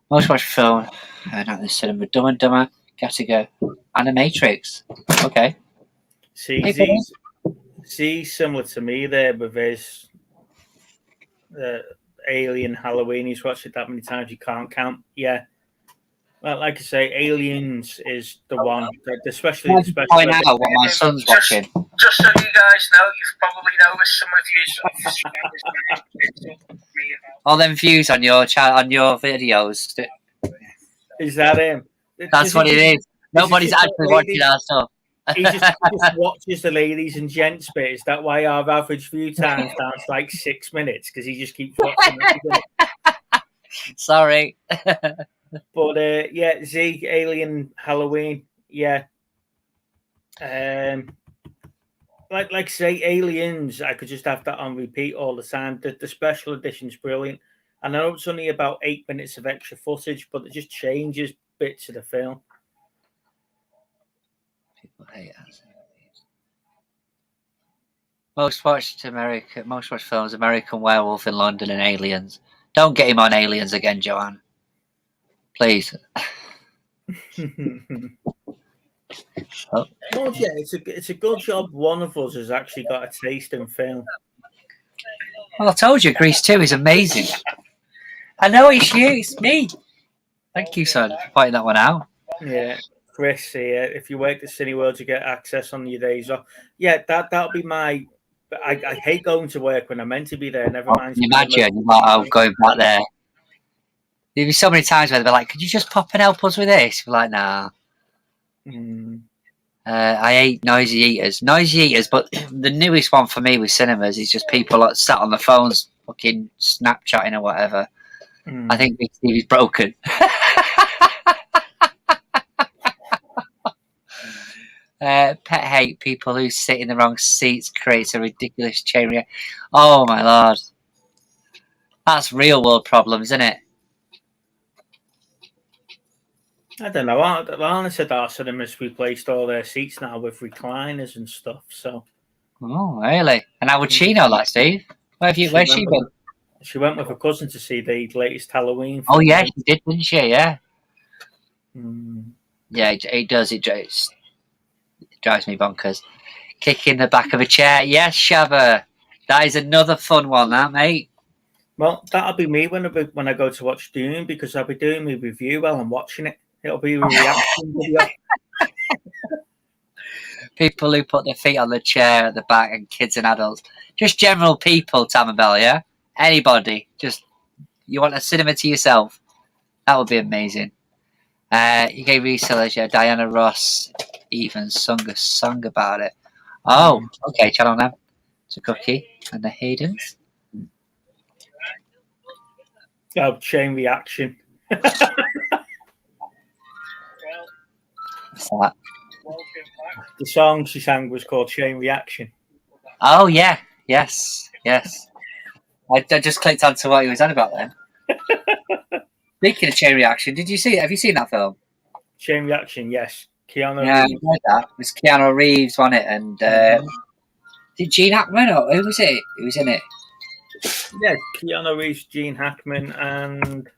Most watched film, not the cinema, Dumb and Dumber, Gattaca, and The Matrix. Okay. See, similar to me there with his Alien, Halloween. He's watched it that many times you can't count. Yeah. Well, like I say, Aliens is the one, especially. Point out what my son's watching. Just so you guys know, you've probably noticed some of you. All them views on your videos. Is that him? That's what it is. Nobody's actually watching our stuff. He just watches the ladies and gents bit. Is that why our average view time starts like 6 minutes? Because he just keeps watching it. Sorry. But Z, Alien, Halloween, yeah. Like say, Aliens, I could just have that on repeat all the time. The special edition's brilliant. And I know it's only about 8 minutes of extra footage, but it just changes bits of the film. People hate us. Most watched films: American Werewolf in London and Aliens. Don't get him on Aliens again, Joanne. Please. Oh yeah, it's a good job one of us has actually got a taste in film. Well, I told you, Grease 2 is amazing. I know it's you, it's me. Thank you, son, for pointing that one out. Yeah, Chris here. If you work at Cineworld, you get access on your days off. Yeah, that'll be my. I hate going to work when I'm meant to be there. Never mind. Can you imagine? You're like, oh, going back there. There'd be so many times where they'd be like, could you just pop and help us with this? We're like, nah. I hate noisy eaters. Noisy eaters, but the newest one for me with cinemas is just people like sat on the phones fucking Snapchatting or whatever. I think Big Steve is broken. Pet hate, people who sit in the wrong seats creates a ridiculous chain reaction. Oh my lord. That's real world problems, isn't it? I don't know. Honestly, our cinemas replaced all their seats now with recliners and stuff. So. Oh, really? And how would she know that, Steve? Where's she been? She went with her cousin to see the latest Halloween film. Oh, yeah, she did, didn't she? Yeah. Yeah, it does. It drives me bonkers. Kick in the back of a chair. Yes, Shabba. That is another fun one, that, mate. Well, that'll be me when I go to watch Dune, because I'll be doing my review while I'm watching it. It'll be a reaction video. People who put their feet on the chair at the back, and kids and adults. Just general people, Tamabel, yeah? Anybody. Just, you want a cinema to yourself. That would be amazing. You gave resellers, yeah. Diana Ross even sung a song about it. Oh, okay, channel now. It's a cookie. And the Haydens. Oh, chain reaction. What's that? The song she sang was called Chain Reaction. Oh, yeah. Yes. I just clicked onto what he was on about then. Speaking of Chain Reaction, did you see it? Have you seen that film? Chain Reaction, yes. Keanu Yeah, Reeves. I read that. It was Keanu Reeves on it, and did Gene Hackman or who was it? Who was in it? Yeah, Keanu Reeves, Gene Hackman, and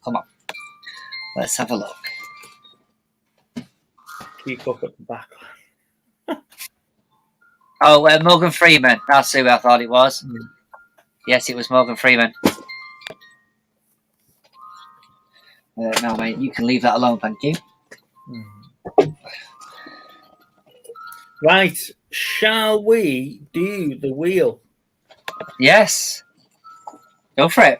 Come on, let's have a look. keep up at the back. Oh, Morgan Freeman. That's who I thought it was. Yes, it was Morgan Freeman. No, mate, you can leave that alone, thank you. Right, shall we do the wheel? Yes. Go for it.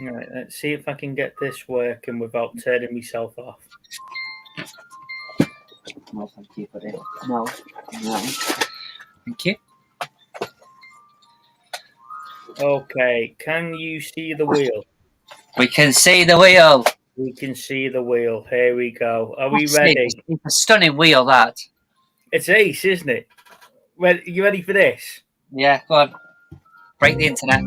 Right, let's see if I can get this working without turning myself off. No, thank you, buddy. No. Thank you. Okay, can you see the wheel? We can see the wheel. We can see the wheel. Here we go. Are we ready? It's a stunning wheel, that. It's ace, isn't it? You ready for this? Yeah, go on. Break the internet.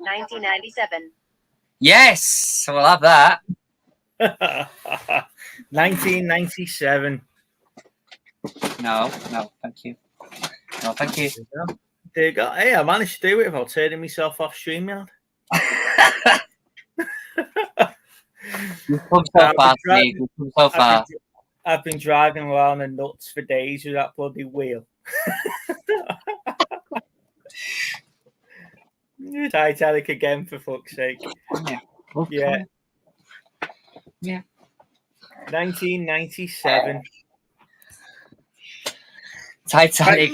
$19.97. Yes, we'll have that. 1997. No, thank you. No, thank you. There you go. Hey, I managed to do it without turning myself off StreamYard. You've come so far, Steve. You've come so far. I've been driving around the nuts for days with that bloody wheel. Titanic again, for fuck's sake. Yeah. Okay. Yeah. 1997. Titanic.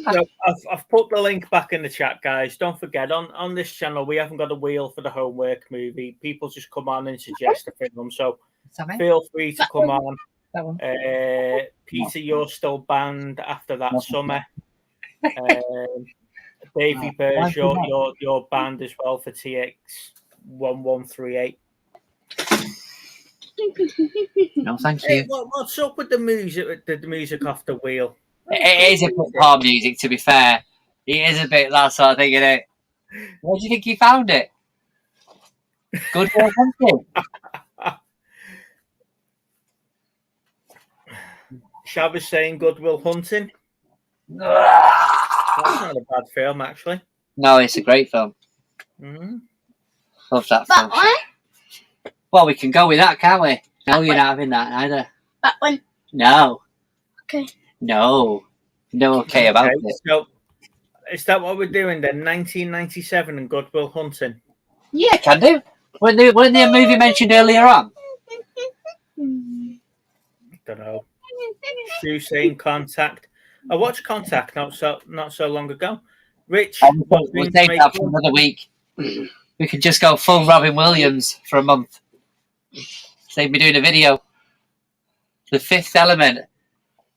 So I've put the link back in the chat, guys. Don't forget, on this channel, we haven't got a wheel for the homework movie. People just come on and suggest a film. So feel free to come on. Peter, you're still banned after that summer. Davey Burge, you're banned as well for TX 1138. No, thank you. Hey, what's up with the music off the wheel? It is a bit palm music, to be fair. It is a bit that sort of thing, isn't it? Where do you think you found it? Good work, thank you. Shaba's saying Goodwill Hunting. That's not a bad film, actually. No, it's a great film. Mm-hmm. Love that That film. one? Well, we can go with that, can't we? No, you're not having that either. That one. No. Okay. No. No okay about it. So, is that what we're doing then? 1997 and Good Will Hunting? Yeah, can do. Wasn't there a movie mentioned earlier on? Don't know. Stu saying Contact. I watched Contact not so long ago. Rich, We'll take that for another week. We could just go full Robin Williams for a month. Save me doing a video. The Fifth Element.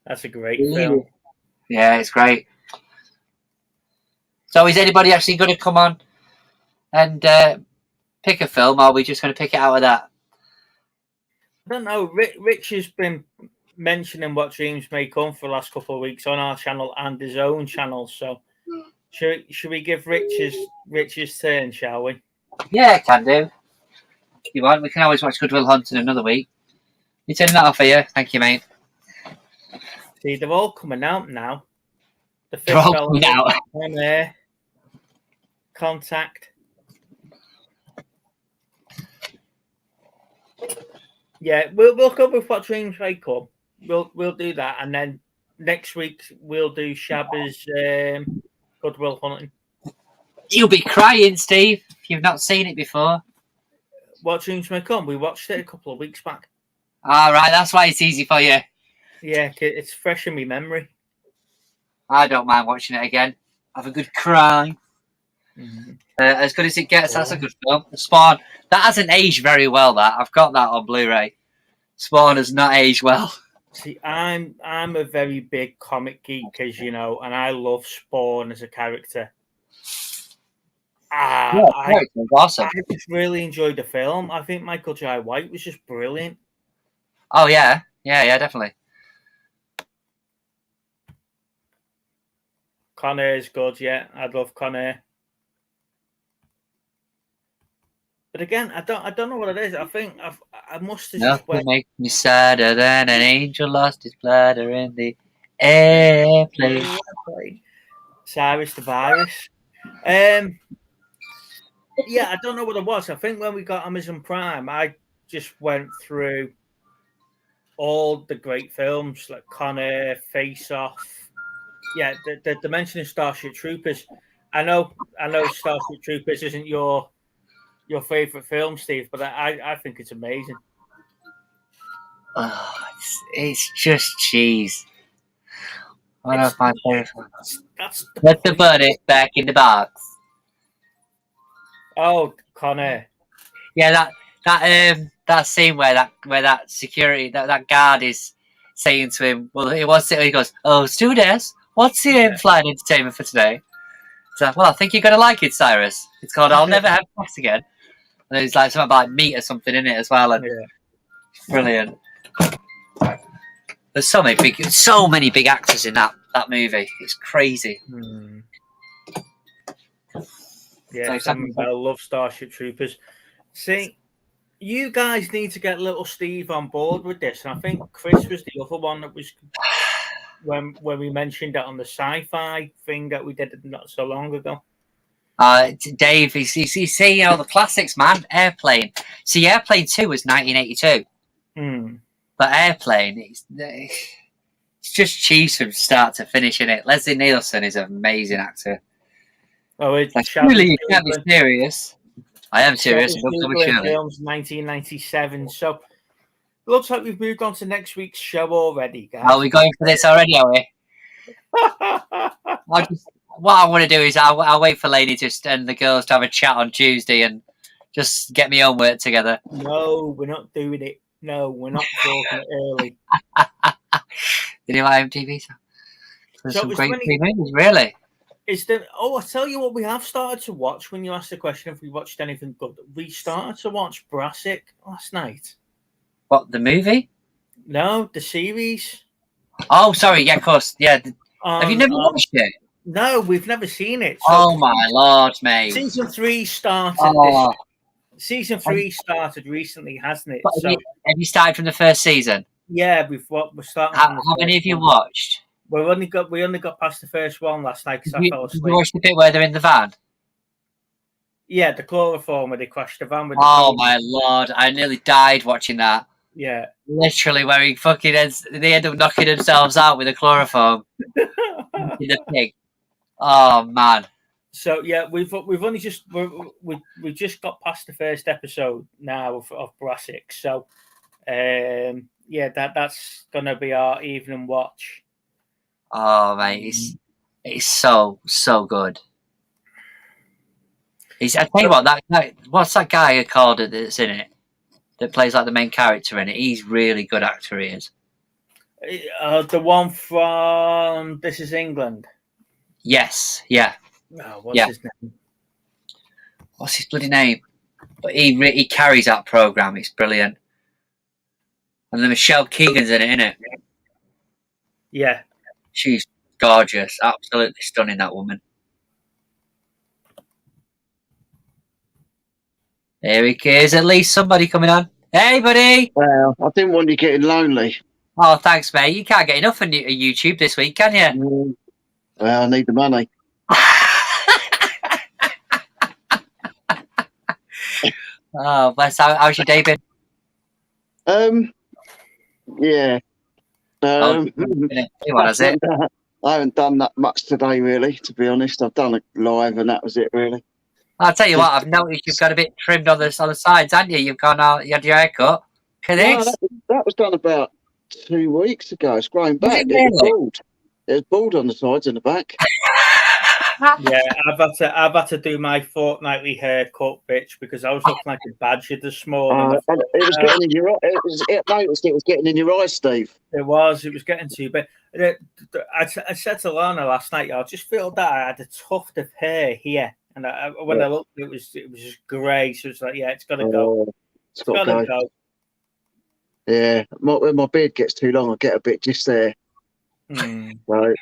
That's a great film. Yeah, it's great. So is anybody actually going to come on and pick a film, or are we just going to pick it out of that? I don't know. Rich has been mentioning What Dreams May Come for the last couple of weeks on our channel and his own channel. So should we give Rich's turn, shall we? Yeah, can do. If you want, we can always watch Good Will Hunting another week. You turning that off here? Thank you, mate. See, they're all coming out now. The They're all Fifth coming out. Element, Contact. Yeah, we'll go with What Dreams May Come. We'll do that, and then next week we'll do Shabba's Good Will Hunting. You'll be crying, Steve, if you've not seen it before. What Dreams May Come. We watched it a couple of weeks back. All right, that's why it's easy for you. Yeah, it's fresh in my memory. I don't mind watching it again. Have a good cry. Mm-hmm. As good as it gets, that's a good film. Spawn, that hasn't aged very well. That I've got that on Blu-ray. Spawn has not aged well. See, I'm a very big comic geek, as you know, and I love Spawn as a character. Awesome. I just really enjoyed the film. I think Michael Jai White was just brilliant. Oh yeah, definitely. Con Air's good, yeah. I love Con Air. But again, I don't know what it is. I think I must have just Nothing makes me sadder than an angel lost his bladder in the airplane. Cyrus the Virus. Yeah, I don't know what it was. I think when we got Amazon Prime, I just went through all the great films like Con Air, Face Off. Yeah, the mention of Starship Troopers. I know Starship Troopers isn't your favorite film, Steve, but I think it's amazing. Oh, it's just cheese. One of my favorite. Put the bunny back in the box. Oh, Con Air. Yeah, that scene where that security that guard is saying to him, well, he goes, "Oh, stewardess, what's the flight entertainment for today?" So, well, I think you're gonna like it, Cyrus. It's called "I'll Never Have Sex Again." And there's like something about meat or something in it as well, and brilliant. There's so many big actors in that movie. It's crazy. Yeah, I love Starship Troopers. See, you guys need to get little Steve on board with this, and I think Chris was the other one that was when we mentioned it on the sci-fi thing that we did not so long ago. Dave, he's saying the classics, man. Airplane. See, Airplane 2 was 1982. But Airplane, it's just cheese from start to finish in it. Leslie Nielsen is an amazing actor. Oh, it's really, you can't be serious. I am serious. Films 1997. So it looks like we've moved on to next week's show already, guys. Are we going for this already, are we? What I want to do is I'll wait for Lady and the girls to have a chat on Tuesday and just get my own work together. No, we're not doing it. No, we're not talking it early. Did you like MTV? There's some great movies, really. I'll tell you what we have started to watch when you asked the question if we watched anything good. We started to watch Brassic last night. What, the movie? No, the series. Oh, sorry, yeah, of course. Yeah. Have you never watched it? No, we've never seen it. So oh my lord, mate! Season 3 started. Season 3 started recently, hasn't it? Have you started from the first season? Yeah, we're starting. How many have you watched? we only got past the first one last night because I fell Did you asleep. watch the bit where they're in the van? Yeah, the chloroform where they crashed the van with. Oh my lord! I nearly died watching that. Yeah, Literally, where he fucking they end up knocking themselves out with a chloroform in the pig. Oh man! So yeah, we've only just we just got past the first episode now of Brassic. So yeah, that's gonna be our evening watch. Oh mate, it's so good. I tell you what, that what's that guy called that's in it that plays like the main character in it? He's really good actor. He is. The one from This Is England. Yes, yeah. Oh, what's his name? What's his bloody name? But he carries that program. It's brilliant. And then Michelle Keegan's in it, isn't it? Yeah, she's gorgeous, absolutely stunning. That woman. Here he is. At least somebody coming on. Hey, buddy. Well, I didn't want you getting lonely. Oh, thanks, mate. You can't get enough on YouTube this week, can you? Well, I need the money. Oh, bless. How's your day been? Yeah. Has it? I haven't done that much today, really. To be honest, I've done a live, and that was it, really. I'll tell you what. I've noticed you've got a bit trimmed on the sides, haven't you? You've gone out. You had your haircut. Look at this. That was done about 2 weeks ago. It's growing back. It really? was bald. It was bald on the sides and the back. yeah. I've had to do my fortnightly haircut, bitch, because I was looking like a badger this morning. It was getting in your eye. It was getting in your eyes, Steve. It was getting to you. But I said to Lana last night, I just feel that I had a tuft of hair here, and when I looked, it was just grey. So it's like, yeah, it's got to go. It's got to go. Yeah, when my beard gets too long, I get a bit just there. Right.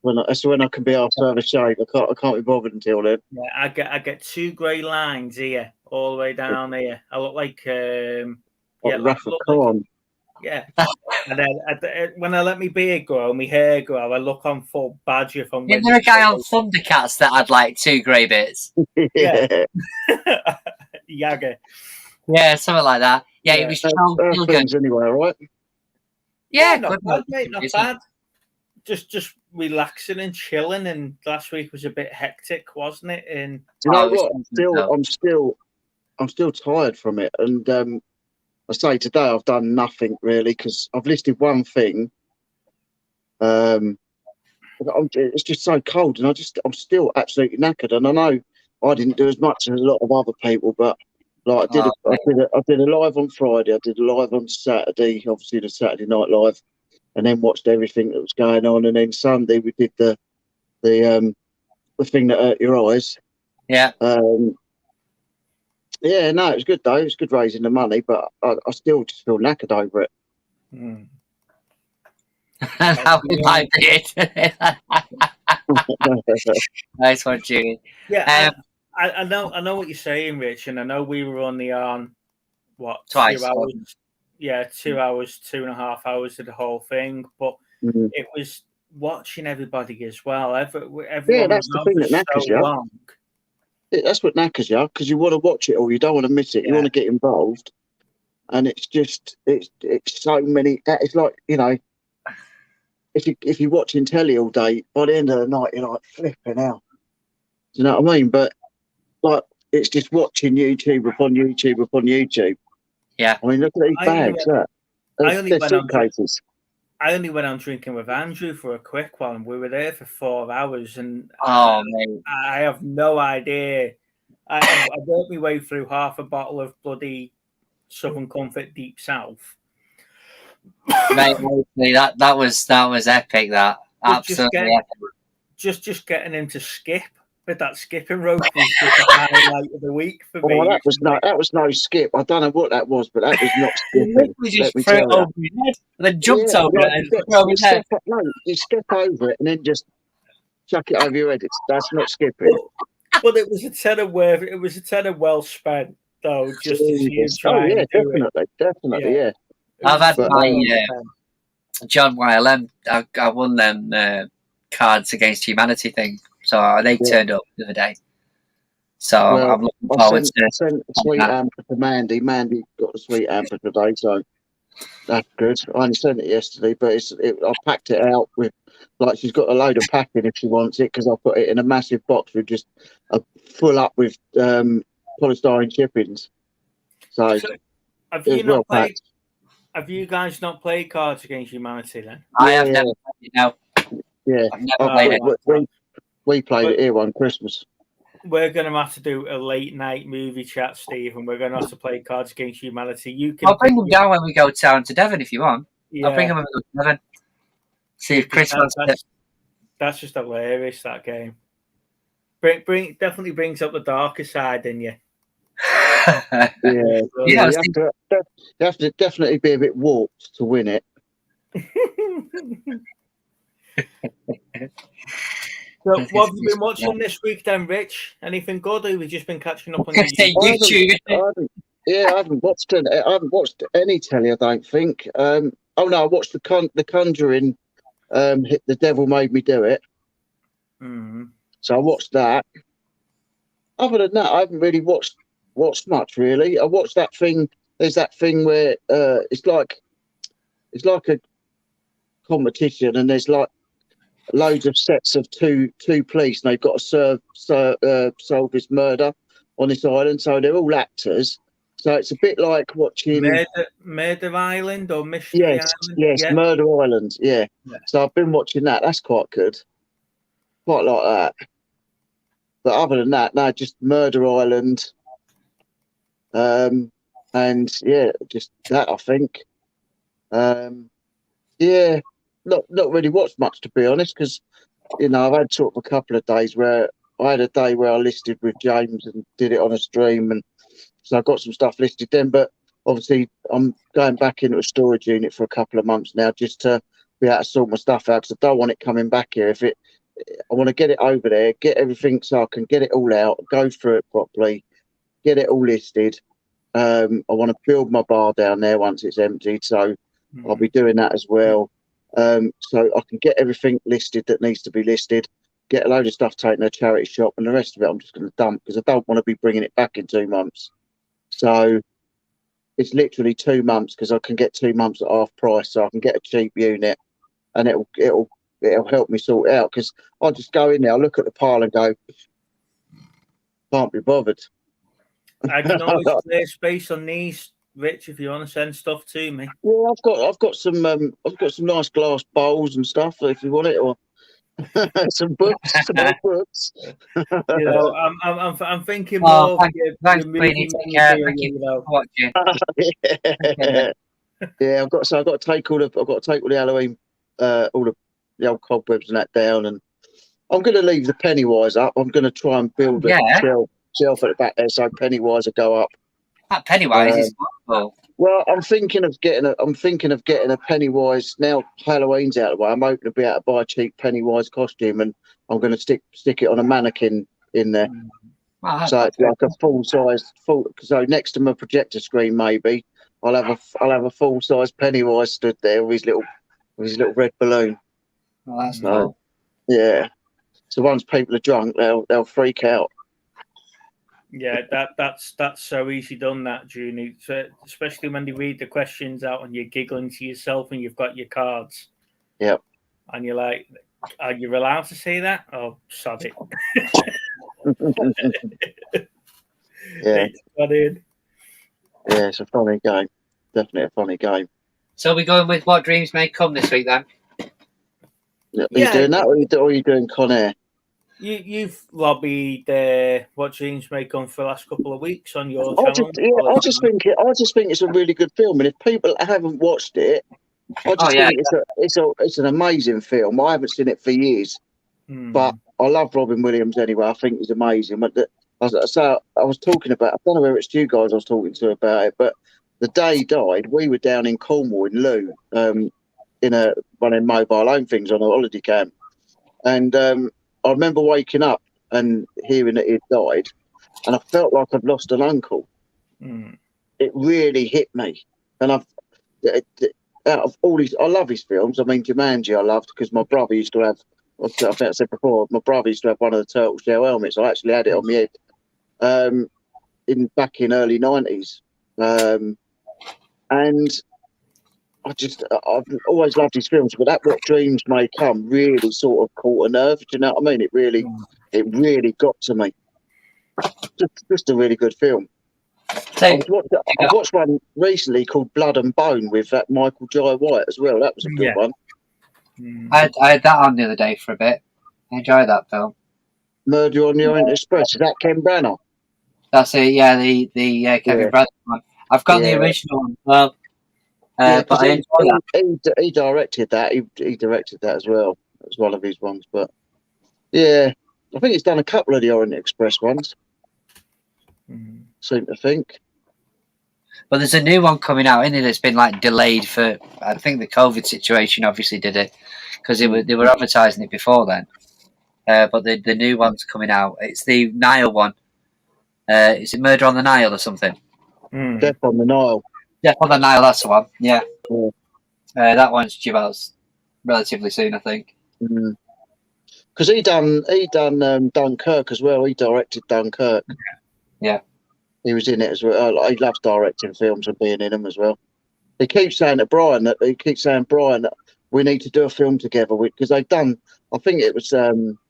That's when I can be after have a shave. I can't be bothered until then. Yeah, I get 2 grey lines here, all the way down here. I look like Rafa Khan. Yeah. And then when I let my beard grow, my hair grow, I look on full badger from. Is there a guy on Thundercats that had like 2 grey bits? Yeah. Jagger. Yeah, something like that. Yeah, it was still good. Anyway, right? Yeah, not bad, mate. Not bad. Just relaxing and chilling. And last week was a bit hectic, wasn't it? And do you know what? I'm still tired from it. And I say today I've done nothing really because I've listed one thing. It's just so cold, and I'm still absolutely knackered. And I know I didn't do as much as a lot of other people, but like I did a live on Friday, I did a live on Saturday, obviously the Saturday Night Live, and then watched everything that was going on. And then Sunday we did the thing that hurt your eyes. Yeah. Yeah, no, it was good though. It was good raising the money, but I still just feel knackered over it. That was my bit. Nice one, Julie. Yeah, I know what you're saying, Rich, and I know we were only on twice. 2 hours. Yeah, 2 hours, 2.5 hours of the whole thing, but it was watching everybody as well. Everyone that's the thing that knackers you. Long. That's what knackers you, because you want to watch it all. You don't want to miss it. You want to get involved, and it's so many. It's like, you know, if you're watching telly all day, by the end of the night you're like flipping out. Do you know what I mean? But like, it's just watching YouTube upon YouTube upon YouTube. Yeah. I mean, look at these bags. I only went on drinking with Andrew for a quick one. We were there for 4 hours, and mate. I have no idea. I worked my way through half a bottle of bloody Southern Comfort Deep South. Mate, that was epic. That absolutely epic. Just getting him to skip. But that skipping rope was just a highlight of the week for me. That was no skip. I don't know what that was, but that was not skipping. We just threw it over his head and then jumped over it and threw over his head. You step over it and then just chuck it over your head. That's not skipping. But it was a tenner well spent, though. Just to see him try. Definitely, yeah. I've had John YLM. I won them Cards Against Humanity thing, so they turned up the other day. So I'm looking forward to. Sent a sweet hamper to Mandy. Mandy got a sweet hamper today, so that's good. I only sent it yesterday, but I packed it out with, like, she's got a load of packing if she wants it, because I put it in a massive box with just full up with polystyrene chippings. So have you not played? Have you guys not played Cards Against Humanity then? I have never played it now. Yeah, I've never played it. We played it here one Christmas. We're going to have to do a late night movie chat, Steve, and we're going to have to play Cards Against Humanity. You can. I'll bring them down when we go down to Devon if you want. Yeah. I'll bring them when we go to Devon. See if Chris wants it. That's just hilarious, that game. Definitely brings up the darker side in you. You have to definitely be a bit warped to win it. So, what have you been watching this week then, Rich? Anything good, or have you just been catching up on YouTube? I haven't watched any telly, I don't think. Oh no, I watched the Conjuring. The Devil Made Me Do It. Mm-hmm. So I watched that. Other than that, I haven't really watched much really. I watched that thing. There's that thing where it's like a competition, and there's like loads of sets of two police, and they've got to solve this murder on this island. So they're all actors. So it's a bit like watching Murder Island or Mystery Island. Yes, Murder Island. Yeah. So I've been watching that. That's quite good. Quite like that. But other than that, no, just Murder Island. And yeah, just that, I think. Yeah, not really watched much, to be honest, because I've had sort of a couple of days where I had a day where I listed with James and did it on a stream, and so I got some stuff listed then. But obviously, I'm going back into a storage unit for a couple of months now, just to be able to sort my stuff out, because I don't want it coming back here. I want to get it over there, get everything so I can get it all out, go through it properly, get it all listed. I want to build my bar down there once it's emptied, so I'll be doing that as well. So I can get everything listed that needs to be listed, get a load of stuff taken to a charity shop, and the rest of it I'm just going to dump, because I don't want to be bringing it back in 2 months. So it's literally 2 months, because I can get 2 months at half price, so I can get a cheap unit, and it'll help me sort it out, because I'll just go in there, I'll look at the pile and go, can't be bothered. I can always clear space on these, Rich, if you want to send stuff to me. Yeah, I've got some nice glass bowls and stuff if you want it, or some books, some old books. I'm thinking more. Thanks, Queenie. Thank you for watching. Yeah, I've got to take all the Halloween, all the old cobwebs and that down, and I'm going to leave the Pennywise up. I'm going to try and build a shelf at the back there, so Pennywise will go up. That Pennywise is wonderful. Well, I'm thinking of getting a Pennywise now. Halloween's out of the way. I'm hoping to be able to buy a cheap Pennywise costume, and I'm going to stick it on a mannequin in there. So it's like a full size. So next to my projector screen, maybe I'll have a full size Pennywise stood there with his little red balloon. Oh, that's cool. Yeah. So once people are drunk, they'll freak out. Yeah, that's so easy done, that, Junie. So, especially when they read the questions out and you're giggling to yourself and you've got your cards. Yep. And you're like, are you allowed to say that? Oh, sod it. Yeah. Yeah, it's a funny game. Definitely a funny game. So we're going with What Dreams May Come this week then? Are you doing that, or are you doing Con Air? You've lobbied What Dreams May Come for the last couple of weeks on your channel. I just think it's a really good film, and if people haven't watched it, think it's an amazing film. I haven't seen it for years, but I love Robin Williams anyway. I think he's amazing. But I was talking about, I don't know whether it's you guys I was talking to about it, but the day he died, we were down in Cornwall in Loo, in one of mobile home things on a holiday camp, and I remember waking up and hearing that he'd died, and I felt like I'd lost an uncle. It really hit me, and out of all his, I love his films. I mean, Jumanji, I loved because my brother used to have. I think I said before, my brother used to have one of the turtle shell helmets. I actually had it on my head back in early '90s, and I've always loved his films. But that What Dreams May Come really sort of caught a nerve. Do you know what I mean? It really got to me. Just a really good film. So, I've watched one recently called Blood and Bone with that Michael Jai White as well. That was a good one. I had that on the other day for a bit. I enjoyed that film. Murder on the Orient Express. Is that Ken Branagh? That's it. Yeah, the Kevin Bradley one. I've got the original one as well. But I enjoyed that. He directed that. He directed that as well. It was one of his ones. But yeah, I think he's done a couple of the Orient Express ones. Seem to think. But there's a new one coming out, isn't it? That's been like delayed for. I think the COVID situation obviously did it because they were advertising it before then. But the new one's coming out. It's the Nile one. Is it Murder on the Nile or something? Death on the Nile. Death on the Nile. That's the one. Yeah. That one's due out relatively soon, I think. Because he done Dunkirk as well. He directed Dunkirk. Yeah. He was in it as well. He loves directing films and being in them as well. He keeps saying to Brian that we need to do a film together because they've done. I think it was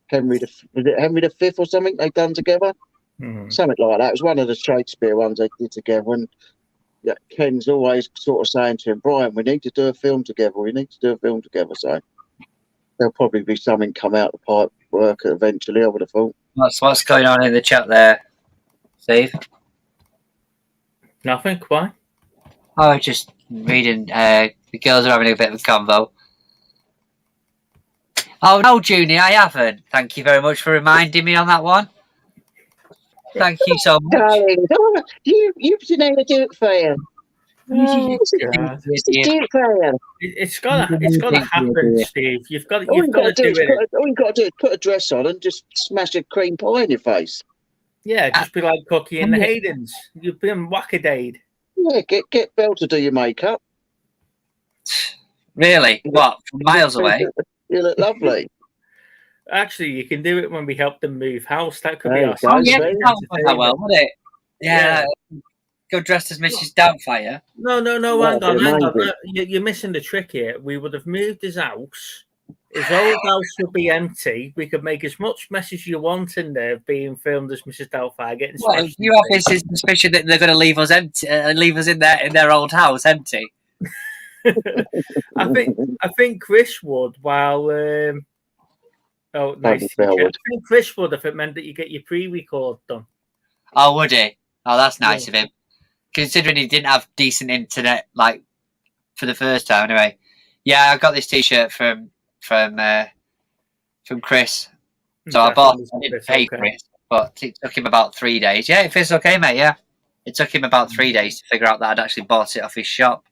Henry V or something they've done together. Something like that. It was one of the Shakespeare ones they did together. And Ken's always sort of saying to him, Brian, we need to do a film together. So there'll probably be something come out the pipe work eventually. I would have thought. What's going on in the chat there, Steve? Nothing. Why? Oh, just reading. The girls are having a bit of a convo. Oh no, Junie, I haven't. Thank you very much for reminding me on that one. Thank you so much. Darling, you've been able to do it for you. It's gotta happen, Steve. You've got to do it. All you got to do is put a dress on and just smash a cream pie in your face. Yeah, just be like Cookie and the Haydens. You've been wackadade. Yeah, get Belle to do your makeup. Really? What? From miles away? You look lovely. Actually, you can do it when we help them move house. That could be awesome. Oh, yeah, that well, would it? Yeah. Go dressed as Mrs. Doubtfire. No, hang on. You're missing the trick here. We would have moved his house. His old house would be empty. We could make as much mess as you want in there being filmed as Mrs. Doubtfire getting smashed. You have this suspicion that they're going to leave us empty, leave us in their old house empty. I think Chris would. While nice. I think Chris would if it meant that you get your pre-record done. Oh, would he? Oh, that's nice of him. Considering he didn't have decent internet, like for the first time, anyway. Yeah, I got this T-shirt from Chris, so I bought. I didn't pay Chris, but it took him about 3 days. Yeah, it fits okay, mate. Yeah, it took him about 3 days to figure out that I'd actually bought it off his shop.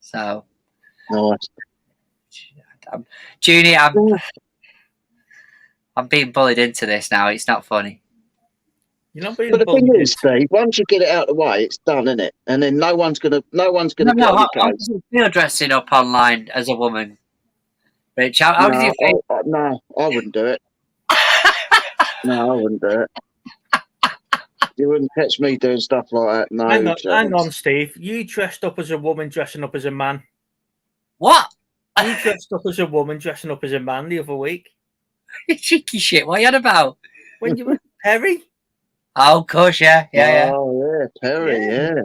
So, nice. Junie, I'm being bullied into this now. It's not funny. You're not being but the thing is, Steve, once you get it out of the way, it's done, isn't it? And then no one's gonna No, I'm still dressing up online as a woman. Rich, how did you think? No, I wouldn't do it. No, I wouldn't do it. You wouldn't catch me doing stuff like that. No. Hang on, Steve. You dressed up as a woman dressing up as a man. What? You dressed up as a woman dressing up as a man the other week. Cheeky shit. What are you on about? When you were Perry? Oh, of course, yeah. Oh, yeah, Perry, yeah.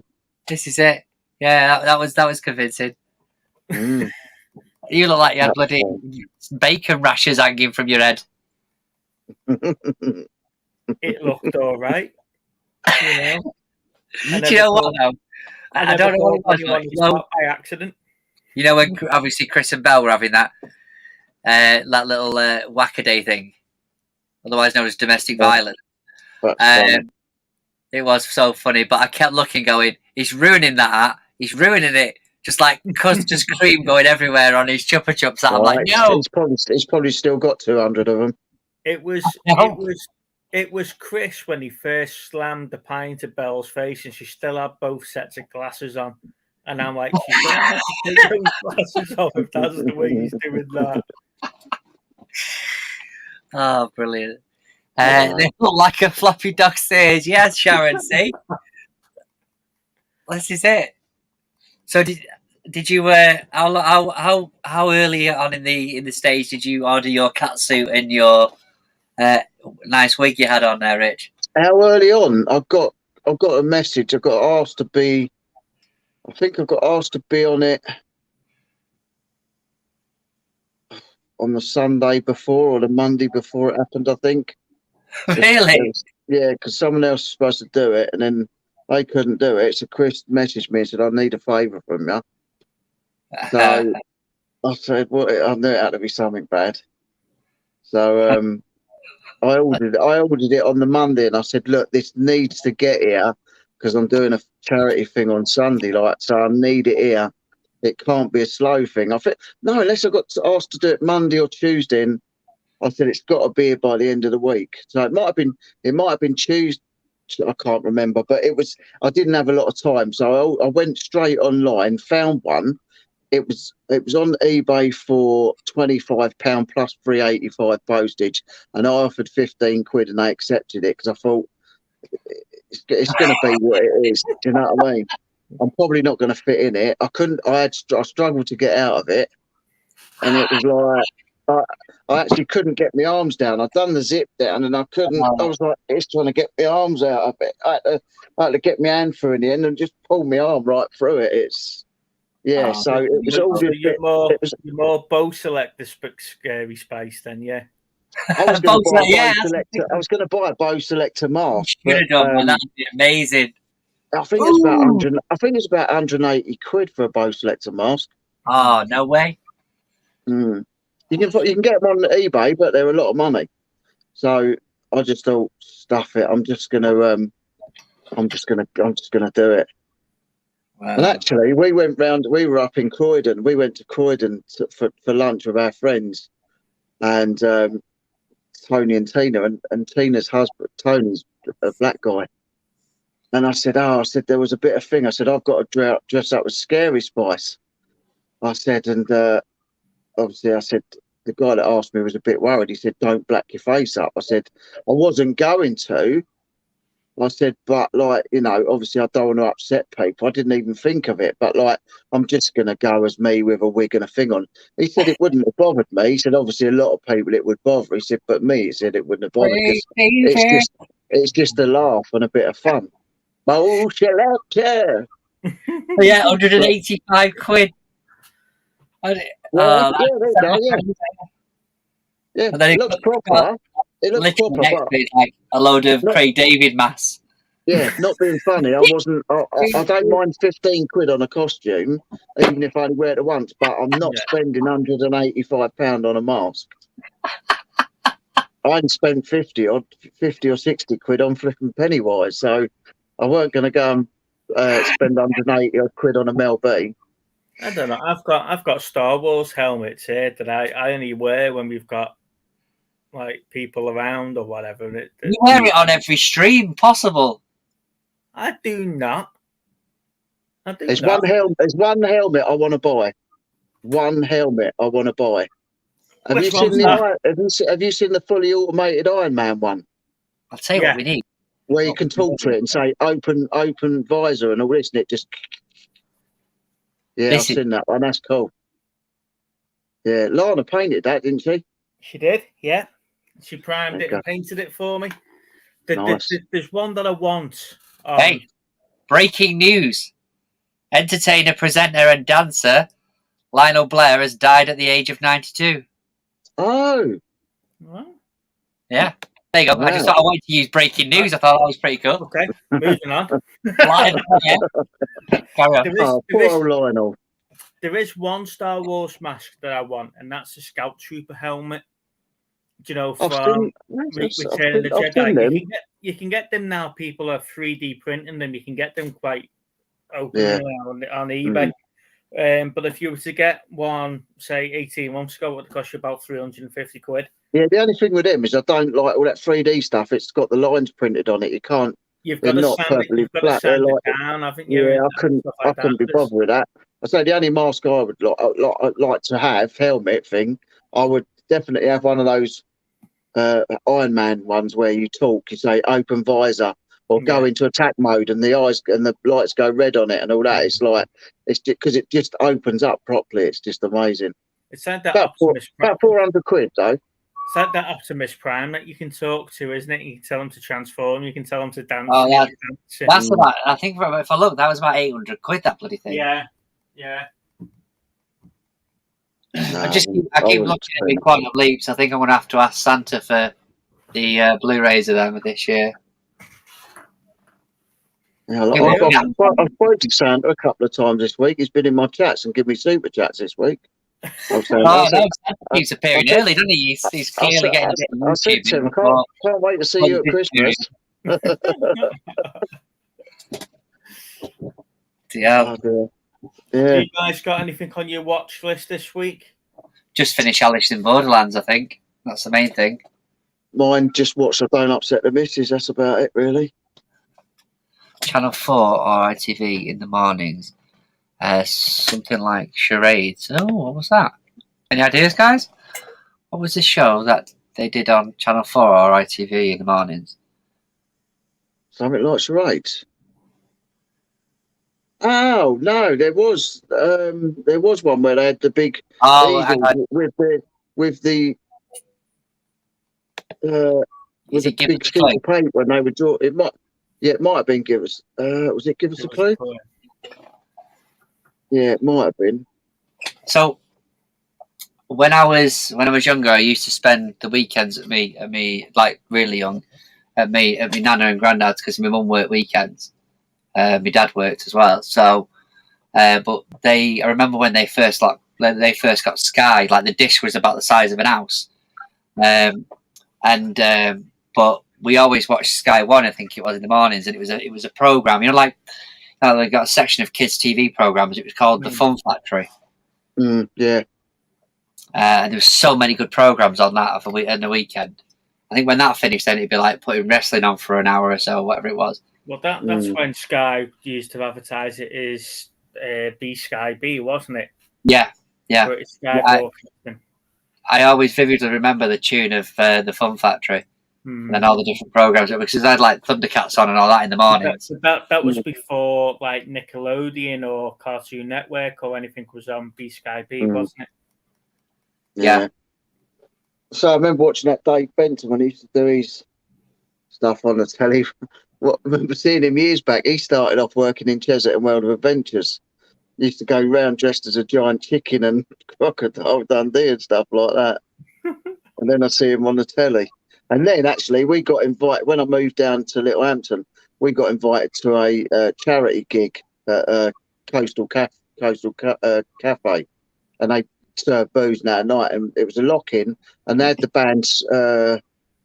This is it. Yeah, that was convincing. You look like you had bloody bacon rashers hanging from your head. It looked all right. You know? Do you know what, though? I don't know what it was. By accident. You know, when obviously Chris and Belle were having that little whack-a-day thing, otherwise known as domestic violence. It was so funny, but I kept looking, going, he's ruining that. He's ruining it. Just like custard cream going everywhere on his Chupa Chups. I'm like, no. He's probably still got 200 of them. It was Chris when he first slammed the pie into Belle's face, and she still had both sets of glasses on. And I'm like, she's going to have to take those glasses off if that's the way he's doing that. Oh, brilliant. They look like a floppy dog stage. Yes, Sharon, see? This is it. So did you how early on in the stage did you order your cat suit and your nice wig you had on there, Rich? How early on? I got a message. I got asked to be. I think I got asked to be on it on the Sunday before or the Monday before it happened. I think. Really? Yeah, because someone else was supposed to do it, and then they couldn't do it. So Chris messaged me and said, "I need a favour from you." So I said, "Well, I knew it had to be something bad." So I ordered it on the Monday, and I said, "Look, this needs to get here because I'm doing a charity thing on Sunday, so I need it here. It can't be a slow thing." I think no, unless I got asked to do it Monday or Tuesday. And I said it's got to be here by the end of the week. So it might have been Tuesday. I can't remember, but it was. I didn't have a lot of time, so I went straight online, found one. It was on eBay for £25 plus £3.85 postage, and I offered £15 and they accepted it because I thought it's going to be what it is. Do you know what I mean? I'm probably not going to fit in it. I struggled to get out of it, and it was like I actually couldn't get my arms down. I'd done the zip down, and I couldn't. I was like, it's trying to get my arms out of it. I had to get my hand through in the end and just pull my arm right through it. It's. Yeah, so it was all just. You're more bow selector scary space then, yeah. I was going to buy a bow selector. I was going to buy a bow selector mask. That'd be amazing. I think it's about 100. I think it's about £180 for a bow selector mask. Oh, no way. You can get them on eBay, but they're a lot of money. So I just thought, stuff it. I'm just gonna do it. Wow. And actually, we went round. We were up in Croydon. We went to Croydon for lunch with our friends, and Tony and Tina, and Tina's husband. Tony's a black guy. And I said, there was a bit of thing. I said, I've got to dress up as Scary Spice. I said, and obviously, I said, the guy that asked me was a bit worried. He said, don't black your face up. I said, I wasn't going to. I said, but obviously I don't want to upset people. I didn't even think of it, but I'm just going to go as me with a wig and a thing on. He said it wouldn't have bothered me. He said, obviously a lot of people it would bother. He said, but me, he said it wouldn't have bothered because it's just a laugh and a bit of fun. Oh, selector. Yeah, £185. Yeah, it looks proper. It looks proper. Next bit, like a load of Craig David mass. Yeah, not being funny. I wasn't. I don't mind £15 on a costume, even if I only wear it once. But I'm not spending £185 on a mask. I'd spent 50 or 60 quid on flipping Pennywise, so I weren't going to go and spend 180 quid on a Mel B. I don't know. I've got Star Wars helmets here that I only wear when we've got people around or whatever. You wear it on every stream possible. I do not. There's one helmet I want to buy. One helmet I want to buy. Have you seen the fully automated Iron Man one? I'll tell you what we need. Where you can talk to it and say open visor and all this, and it just. Yeah, I've seen that one. That's cool. Yeah, Lana painted that, didn't she? She did, yeah. She primed it and painted it for me. There's one that I want. Hey, breaking news. Entertainer, presenter and dancer Lionel Blair has died at the age of 92. Oh. Well. Yeah. There you go. Wow. I just thought I wanted to use breaking news. I thought that was pretty cool. Okay, moving on. Lionel, carry on. Poor old Lionel. There is one Star Wars mask that I want, and that's a Scout Trooper helmet. Do you know, from Return of the Jedi? You can get them now. People are 3D printing them. You can get them quite openly on eBay. But if you were to get one, say 18 months ago, it would cost you about 350 quid. Yeah, the only thing with them is I don't like all that 3D stuff. It's got the lines printed on it. You can't You've they're got to not sand it. perfectly You've got to flat. They're sand it like, down, haven't you? yeah, and I couldn't, stuff I like that. couldn't be bothered with that. I say the only mask I would like to have, helmet thing, I would definitely have one of those Iron Man ones where you talk, you say open visor, or go into attack mode, and the eyes and the lights go red on it, and all that. It's like it's just because it just opens up properly. It's just amazing. It's like that About Optimus Prime. about 400 quid though. It's like that Optimus Prime that you can talk to, isn't it? You can tell them to transform. You can tell them to dance. Oh, yeah. That's Mm. about. I think if I look, that was about 800 quid. That bloody thing. Yeah. I No, keep I looking wouldn't at Big Quantum Leaps. I think I'm going to have to ask Santa for the Blu-rays of them this year. Yeah, I've spoken to Santa a couple of times this week. He's been in my chats and given me super chats this week. Oh, no, Santa keeps appearing early, doesn't he? He's clearly getting a bit of I said to him, I can't wait to see you at Christmas. Yeah. Do you guys got anything on your watch list this week? Just finish Alice in Borderlands, I think. That's the main thing. Mine, just watch I Don't Upset the Missus. That's about it, really. Channel 4 or ITV in the mornings. Something like Charades. Oh, what was that? Any ideas, guys? What was the show that they did on Channel 4 or ITV in the mornings? Something like Charades. Oh no, there was one where they had the big eagle with the big sheet of paper when they would draw. It might have been Give Us. Was it Give Us a Clue? Yeah, it might have been. So when I was younger, I used to spend the weekends at me like really young, at me nana and granddad's because my mum worked weekends. My dad worked as well. So, but I remember when they first got Sky, like the dish was about the size of an house, but we always watched Sky One. I think it was in the mornings, and it was a program. You know, like they got a section of kids' TV programs. It was called The Fun Factory. Yeah. And there was so many good programs on that in the weekend. I think when that finished, then it'd be like putting wrestling on for an hour or so, whatever it was. Well, that's when Sky used to advertise it as B Sky B, wasn't it? Yeah. I always vividly remember the tune of the Fun Factory and then all the different programs because I had like Thundercats on and all that in the mornings. That was before like Nickelodeon or Cartoon Network or anything was on B Sky B, wasn't it? Yeah. So I remember watching that Dave Benton when he used to do his stuff on the telly. I remember seeing him years back. He started off working in Cheshunt and World of Adventures. He used to go round dressed as a giant chicken and Crocodile Dundee and stuff like that. And then I see him on the telly. And then actually we got invited, when I moved down to Littlehampton, we got invited to a charity gig at Coastal Cafe. And they served booze that night. And it was a lock-in. And they had the band's...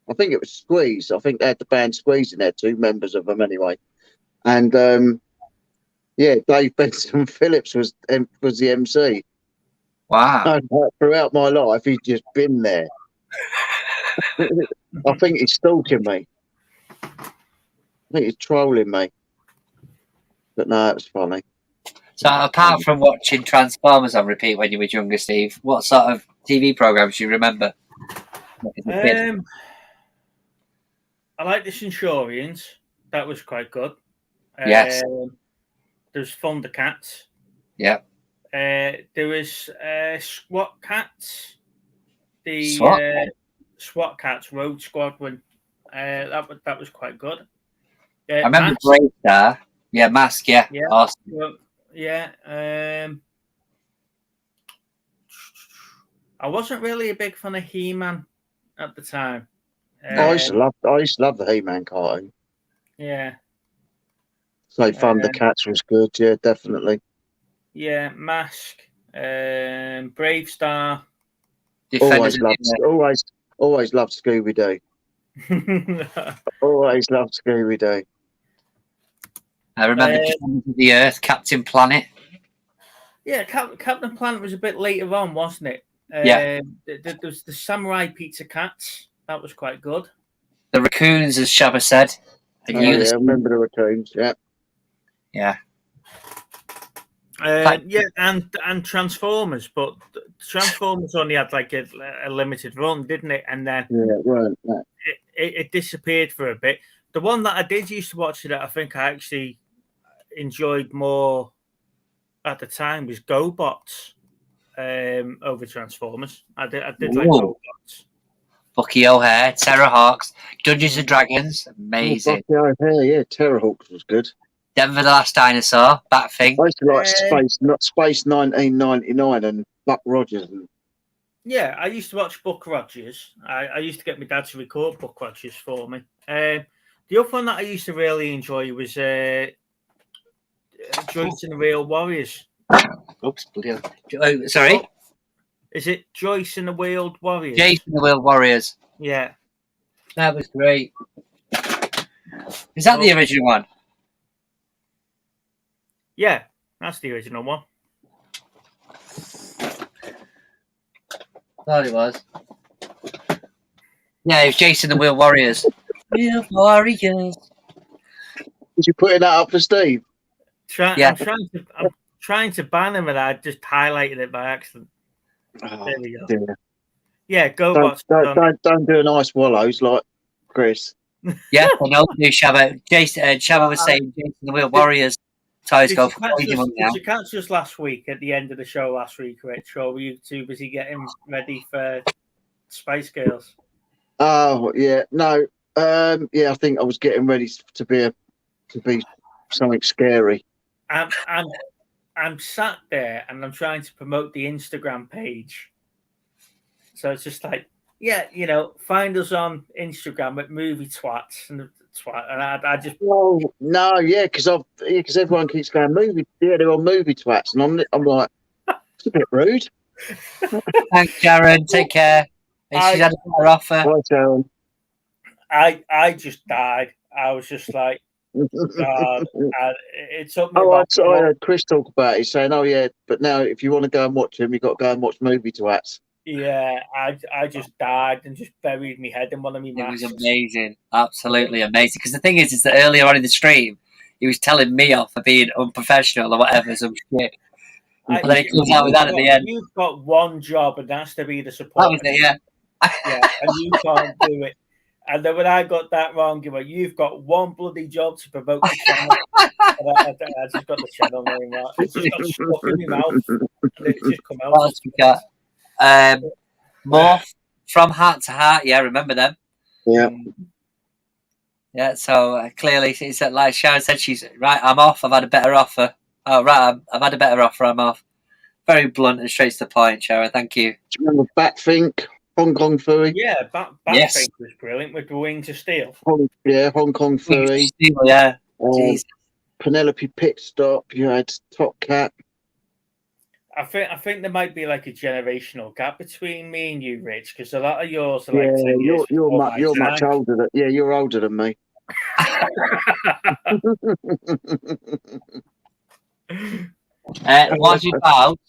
I think it was Squeeze. I think they had the band Squeeze in there, 2 members of them anyway. And Dave Benson Phillips was the MC. Wow. And throughout my life, he's just been there. I think he's stalking me. I think he's trolling me. But no, it was funny. So apart from watching Transformers on repeat when you were younger, Steve, what sort of TV programs do you remember? I like the Centurions. That was quite good. Yes. There's Thundercats. Yeah. There was SWAT Cats. The SWAT Cats Road Squadron. That was quite good. I remember Brave Star. Yeah, Mask. Yeah. Awesome. Well, yeah. I wasn't really a big fan of He-Man at the time. I used to love the He-Man cartoon. Yeah. So Thundercats was good, yeah, definitely. Yeah, Mask, Brave Star. Always loved Scooby-Doo. Always loved Scooby-Doo. I remember the Earth, Captain Planet. Yeah, Captain Planet was a bit later on, wasn't it? Yeah. There was the Samurai Pizza Cats. That was quite good. The Raccoons, as Shabba said. And Oh, you, yeah, I remember the raccoons. Yeah. yeah. And Transformers, but Transformers only had like a limited run, didn't it? And then Yeah, it weren't. Yeah. it disappeared for a bit. The one that I did used to watch that I think I actually enjoyed more at the time was GoBots over Transformers. I did like Ooh. GoBots. Bucky O'Hare, Terrorhawks, Dungeons and Dragons, amazing. Oh, Bucky O'Hare, yeah, Terrorhawks was good. Denver the Last Dinosaur, Batfink. I used to like Space 1999 and Buck Rogers. And Yeah, I used to watch Buck Rogers. I used to get my dad to record Buck Rogers for me. The other one that I used to really enjoy was Joyce and the Real Warriors. Oops, bloody hell. Oh, sorry? Is it Joyce and the Wheeled Warriors? Jason the Wheel Warriors. Yeah. That was great. Is that the original one? Yeah, that's the original one. Thought it was. Yeah, it was Jason the Wheel Warriors. Wheel Warriors. was you putting that up for Steve? Yeah. I'm trying to ban him, and I just highlighted it by accident. Oh, There we go. dear. Yeah, go Don't, watch. don't do nice wallows like Chris. Yeah, I know. Do Shabba. Shabba was saying Jason the Wheel Warriors. Ties Did go you for catch us, now. did you catch us last week at the end of the show last week, Rich? Or were you too busy getting ready for Spice Girls? Oh yeah, no, yeah. I think I was getting ready to be something scary. I'm sat there and I'm trying to promote the Instagram page. So it's just like, yeah, find us on Instagram at Movie Twats and Twat, and I just Oh no, yeah, because everyone keeps going movie. Yeah, they're on Movie Twats, and I'm like, it's a bit rude. Thanks, Sharon. Take care. She's had a better offer. Right, Sharon. I just died. I was just like, God. It took me. I heard Chris talk about it. He's saying, "Oh yeah, but now if you want to go and watch him, you've got to go and watch Movie Twats." Yeah, I just died and just buried my head in one of my It was masks. amazing, absolutely amazing. Because the thing is that earlier on in the stream, he was telling me off for being unprofessional or whatever, some shit. And then he comes out with that at the end. You've got one job, and that's to be the That support. was it, yeah. Yeah, and you can't do it. And then when I got that wrong, you've got one bloody job to promote the channel. I just got the channel name right. It's just got stuck in my mouth. And it's just come out. What else we got? Morph from Heart to Heart. Yeah, remember them? Yeah. Yeah, so clearly, it's like Sharon said, she's right, I'm off. I've had a better offer. Oh, right, I've had a better offer. I'm off. Very blunt and straight to the point, Sharon. Thank you. Do you remember Batfink, Hong Kong Furry? Yeah, Batfink was brilliant with the Wings of Steel. Hong Kong Furry. Yeah. Penelope Pit Stop. You had Top Cat. I think there might be like a generational gap between me and you, Rich, because a lot of yours are Yeah, like 10 years you're before my much time. older than you're older than me. What about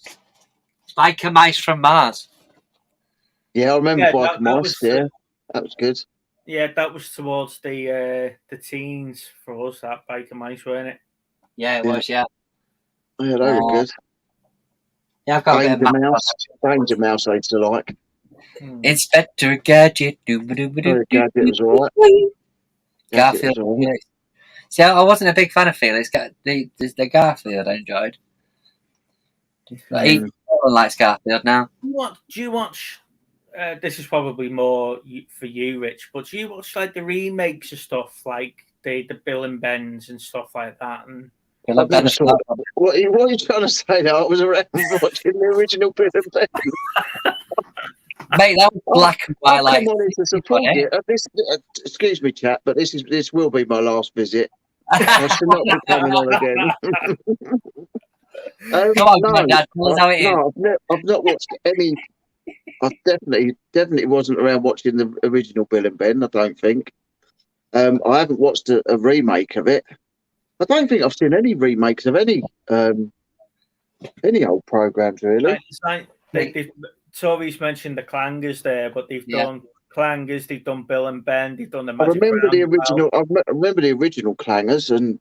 Biker Mice from Mars? Yeah, I remember Biker Mice. That was good. Yeah, that was towards the teens for us. That Biker Mice, weren't it? Yeah, it was. Yeah. Yeah, they were good. Yeah, I've got Danger Mouse. Danger Mouse, I used to like. Inspector Gadget. Gadget was alright. Garfield. Right. See, I wasn't a big fan of Felix. The Garfield I enjoyed. He likes Garfield now. Do you watch? This is probably more for you, Rich. But do you watch like the remakes of stuff, like the Bill and Ben's and stuff like that? And what are you trying to say now? I was around watching the original Bill and Ben. Mate, that was black and white. Like, to support you. Excuse me, chat, but this will be my last visit. I should not be coming on again. Come on, Dad. Tell us how it is. No, I've not watched any. I definitely wasn't around watching the original Bill and Ben. I don't think. I haven't watched a remake of it. I don't think I've seen any remakes of any old programs really. Tory's mentioned the Clangers there, but they've done Clangers, they've done Bill and Ben, they've done the I Magic remember the Roundabout. original. I remember the original Clangers and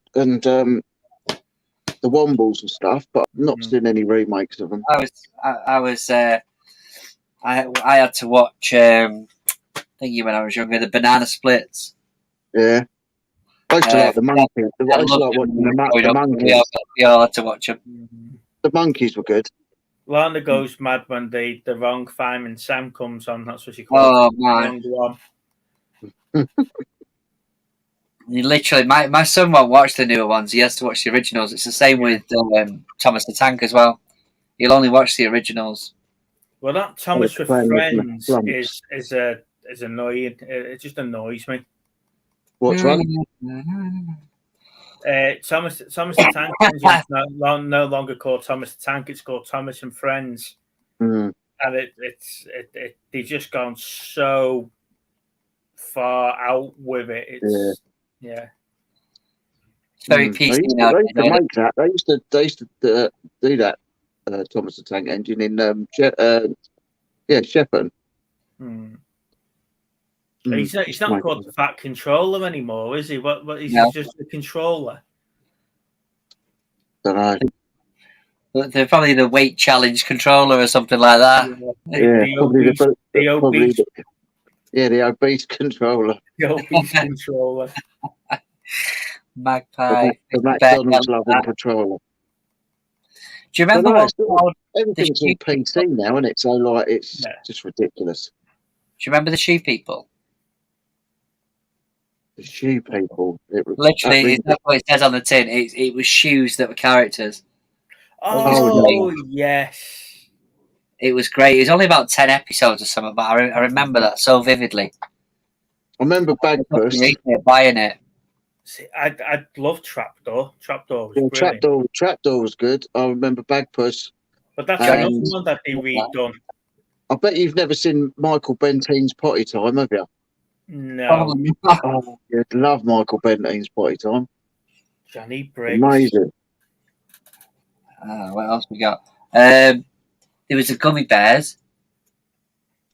the Wombles and stuff, but I've not seen any remakes of them. I had to watch thingy when I was younger, the Banana Splits. Yeah, I used to like the monkeys. I used to like watching the monkeys. We all had to watch them. The monkeys were good. Lana goes mad when the wrong Fireman Sam comes on. That's what she Oh calls it. man! Wrong one. You literally, my son won't watch the newer ones. He has to watch the originals. It's the same with Thomas the Tank as well. He'll only watch the originals. Well, that Thomas with Friends is annoying. It just annoys me. What's wrong? Thomas the Tank Engine's no longer called Thomas the Tank. It's called Thomas and Friends, and they've just gone so far out with it. It's It's very PC now. They used to do that. Thomas the Tank Engine in Shepparton. He's not called the Fat Controller anymore, is he? What he's just the controller. Don't know. They're probably the weight challenge controller or something like that. The obese. The obese controller. The obese controller. Magpie. The McDonald's loving controller. Do you remember everything's all PC now, isn't it? So like it's just ridiculous. Do you remember the Shoe People? The Shoe People. Literally, that's what it says on the tin. It was shoes that were characters. Oh yes. It was great. It was only about 10 episodes or something, but I remember that so vividly. I remember Bagpuss. Buying it. See, I love Trapdoor. Trapdoor was brilliant. Trapdoor was good. I remember Bagpuss. But that's another one that they redone. I bet you've never seen Michael Bentine's Potty Time, have you? No. Oh, you'd love Michael Bentine's Potty Time. Johnny Briggs. Amazing. What else we got? There was the Gummy Bears.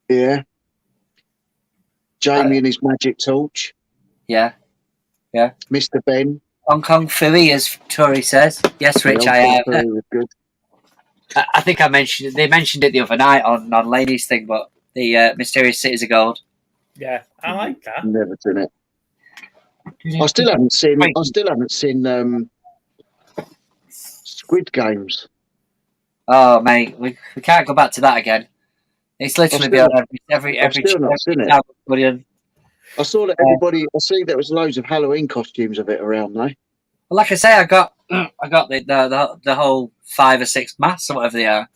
Yeah. Jamie and his magic torch. Yeah. Mr. Ben. Hong Kong Phooey, as Tori says. Yes, Rich, I have. Was good. I think I mentioned it. They mentioned it the other night on Ladies Thing, but the Mysterious Cities of Gold. Yeah, I like that. Never seen it. I still haven't seen Squid Games. Oh mate, we can't go back to that again. It's literally been on every brilliant. I saw that everybody. I see there was loads of Halloween costumes of it around though. Well, like I say, I got the whole 5 or 6 masks or whatever they are.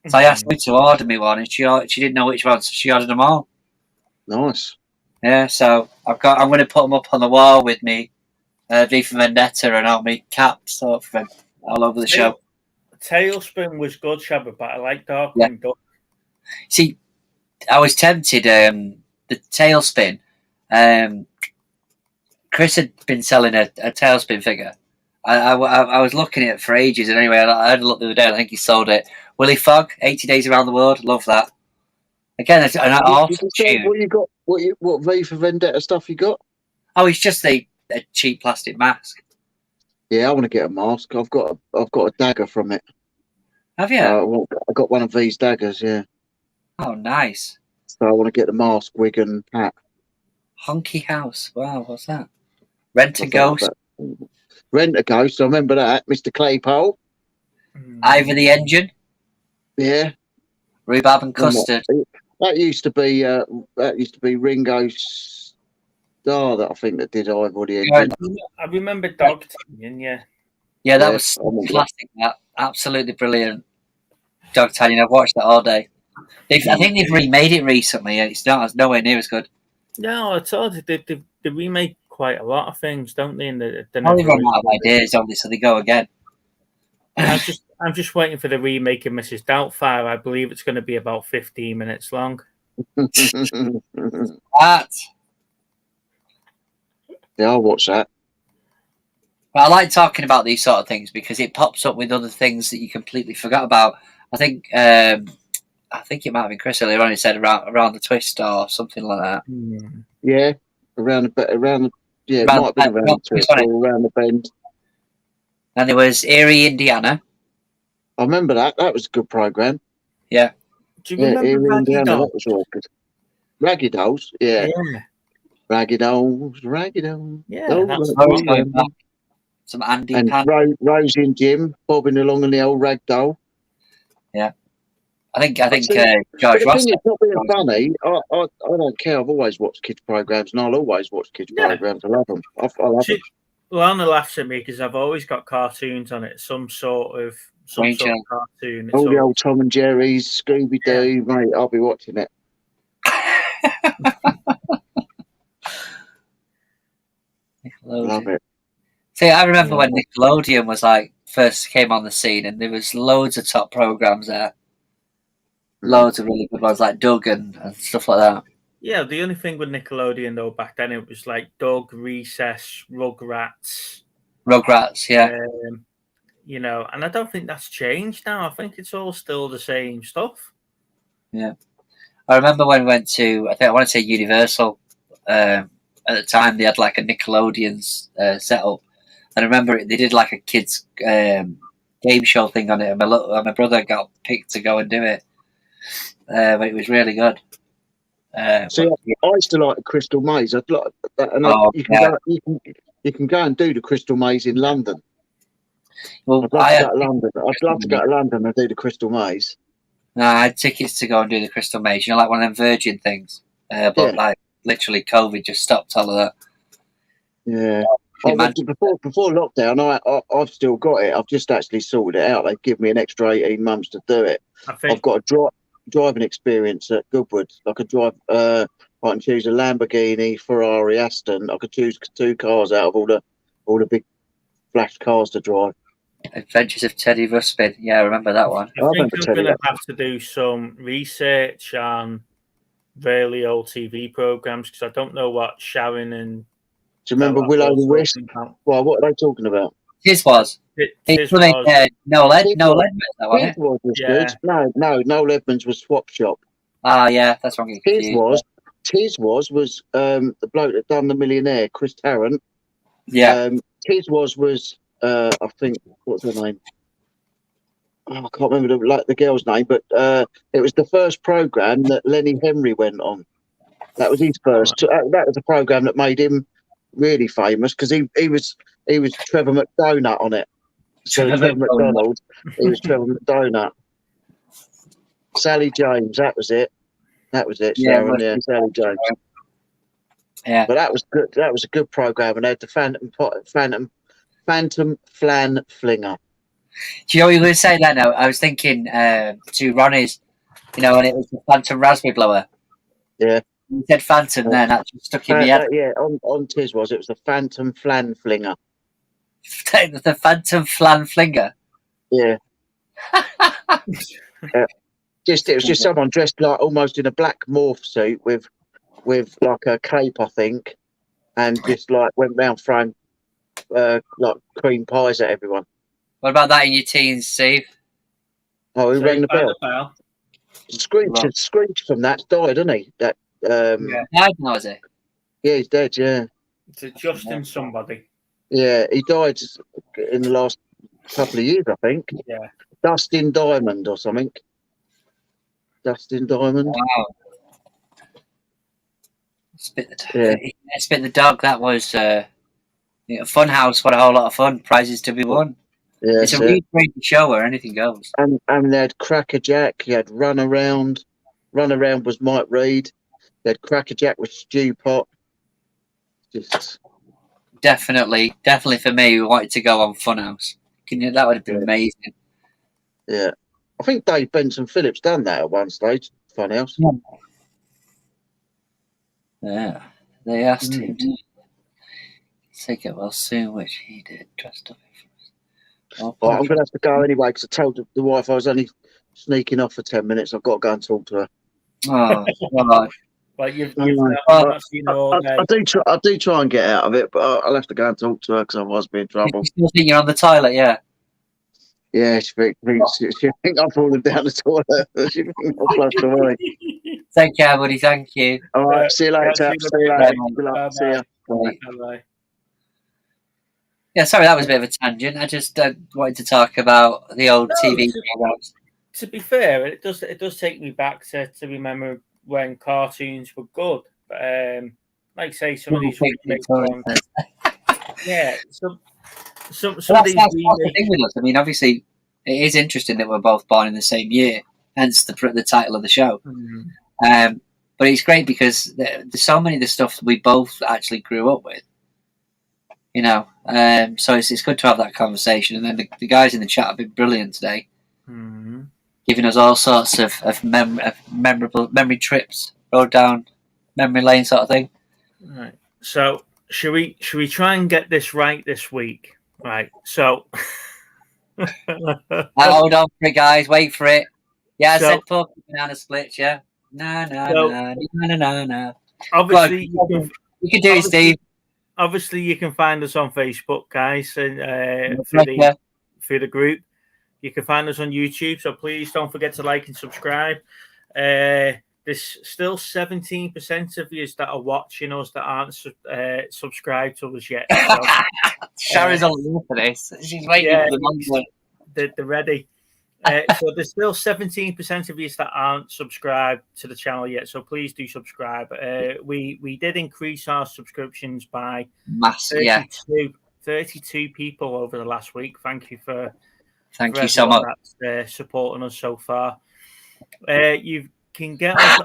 So I asked her to order me one, and she didn't know which one, so she ordered them all. Nice. Yeah, so I'm going to put them up on the wall with me, V for Vendetta and all my caps all over the show. Tailspin was good, Shabba, but I like Darkwing Duck. See, I was tempted. The Tailspin. Chris had been selling a Tailspin figure. I was looking at it for ages, and anyway, I had a look the other day. I think he sold it. Willie Fogg, 80 Days Around the World. Love that. Again, it's an awesome tune. What you got? What V for Vendetta stuff you got? Oh, it's just a cheap plastic mask. Yeah, I want to get a mask. I've got a dagger from it. Have you? I got one of these daggers. Yeah. Oh, nice. So I want to get the mask, wig, and hat. Honky House. Wow, what's that? Rent a Ghost. Rent a Ghost. I remember that. Mr. Claypole. Ivor the Engine. Yeah. Rhubarb and Custard. That used to be Ringo Starr that I think that did Ivor the Engine. I remember Dog Tanyan, yeah. Yeah, that was classic. That absolutely brilliant. Dog Tanyan. I've watched that all day. I think they've remade it recently, and it's nowhere near as good. No, I told you they remake quite a lot of things, don't they? They run out of ideas, obviously, so they go again. I'm just waiting for the remake of Mrs. Doubtfire. I believe it's going to be about 15 minutes long. That. Yeah, I'll watch that. But I like talking about these sort of things because it pops up with other things that you completely forgot about. I think I think it might have been Chris earlier on. He said around the twist or something like that. Yeah, around the it might have been around the twist or around the bend. And there was Erie, Indiana. I remember that. That was a good program. Yeah. Do you remember Erie, Raggy Indiana, Dolls? that was all good. Raggy Dolls, yeah. Raggy Dolls. Yeah, Oh, that's I was going back. Some Andy and Pan. Rosie and Jim bobbing along in the old rag doll. Yeah. I think George the Ross. thing is, not being funny, I don't care. I've always watched kids' programs, and I'll always watch kids' programs. I love them. I love them. Lana laughs at me because I've always got cartoons on it, some sort of cartoon. All the old Tom and Jerry's, Scooby Doo, mate. I'll be watching it. Love it. See, I remember when Nickelodeon was first came on the scene, and there was loads of top programs there. Loads of really good ones like Doug and stuff like that. Yeah, the only thing with Nickelodeon though back then it was like Doug, Recess, Rugrats, yeah. You know, and I don't think that's changed now. I think it's all still the same stuff. Yeah, I remember when we went to I want to say Universal. At the time, they had like a Nickelodeon's setup, and I remember they did like a kids game show thing on it, and my brother got picked to go and do it. But it was really good. I used to like the Crystal Maze. I'd like that, and you can go and do the Crystal Maze in London. Well, I'd love to go to London. I'd love to go to London and do the Crystal Maze. No, I had tickets to go and do the Crystal Maze. You know, like one of them Virgin things. But like literally, COVID just stopped all of that. Yeah. Before lockdown, I've still got it. I've just actually sorted it out. They've given me an extra 18 months to do it. I've got a driving experience at Goodwood. I could drive. I can choose a Lamborghini, Ferrari, Aston. I could choose 2 cars out of all the big flash cars to drive. Adventures of Teddy Ruxpin. Yeah, I remember that one. I think I'm going to have to do some research on really old TV programs because I don't know what Sharon and. Do you remember Willow the Wisp? Well, what are they talking about? His was. Noel Edmonds was good. No, Noel Edmonds was Swap Shop. Ah, yeah, that's wrong. His was the bloke that done The Millionaire, Chris Tarrant. Yeah. His was I think what's her name? Oh, I can't remember the girl's name, but it was the first program that Lenny Henry went on. That was his first. That was a program that made him really famous because he was Trevor McDonagh on it. So Trevor McDonald, he was Trevor McDonagh. Sally James, that was it. Sharon, Sally James. Yeah, but that was good. That was a good program, and they had the Phantom Flan Flinger. Do you know what you were going to say that now? I was thinking to Ronnie's, you know, when it was the Phantom Raspberry Blower. Yeah. You said Phantom then, that just stuck in my head. Yeah, on Tiz it was the Phantom Flan Flinger. The Phantom Flan Flinger? Yeah. It was just someone dressed like almost in a black morph suit with like a cape, I think, and just like went round throwing like cream pies at everyone. What about that in your teens, Steve? Oh, he rang the bell. Screech from that died, didn't he? That died now, is he? Yeah, he's dead. Yeah. It's a Justin somebody. Yeah, he died in the last couple of years, I think. Yeah. Dustin Diamond or something. Dustin Diamond. Wow. Spit the Dog. That was Funhouse. What a whole lot of fun. Prizes to be won. Yeah, it's a really great show where anything goes. And they had Cracker Jack. You had Run Around. Run Around was Mike Reed. They had Cracker Jack with Stew Pot. Just definitely for me, we wanted to go on Funhouse. That would have been amazing. Yeah, I think Dave Benson Phillips done that at one stage. Funhouse. Yeah, they asked him to take it well soon, which he did. Dressed up. I'm going to have to go anyway because I told the wife I was only sneaking off for 10 minutes. I've got to go and talk to her. Oh, God. But you've not seen her all day. I do try and get out of it, but I'll have to go and talk to her because otherwise I'll be in trouble. You still think you're on the toilet, yeah? Yeah, she think I'm falling down the toilet. She think I'm flushed away. Take care, buddy. Thank you. All right, see you later. Catch you in a See you bit, later. mate. Good luck. Bye-bye. See you. Bye. Bye-bye. Yeah, sorry, that was a bit of a tangent. I just wanted to talk about the old TV programs. To be fair, it does take me back to remember when cartoons were good. Like I say, some of these remakes ones, yeah, some of these That's the remakes. thing with us. I mean, obviously, it is interesting that we're both born in the same year, hence the title of the show. Mm-hmm. But it's great because there's so many of the stuff we both actually grew up with. You know, so it's good to have that conversation. And then the guys in the chat have been brilliant today, giving us all sorts of memorable memory trips, road down memory lane sort of thing. Right. So should we try and get this right this week? Right. So hold on for it, guys. Wait for it. Yeah, I So- said pork and banana splits. Yeah. No. obviously, you can do it, Steve. obviously you can find us on Facebook, guys, and Pleasure. through the group. You can find us on YouTube, so please don't forget to like and subscribe. There's still 17% of you that are watching us that aren't subscribed to us yet. So, Sharon's all over for this. She's waiting yeah, for the moment. they're ready. So there's still 17% of you that aren't subscribed to the channel yet. So please do subscribe. We did increase our subscriptions by Massive, yeah. 32 people over the last week. Thank you Thank for you so much. that's supporting us so far. You can get us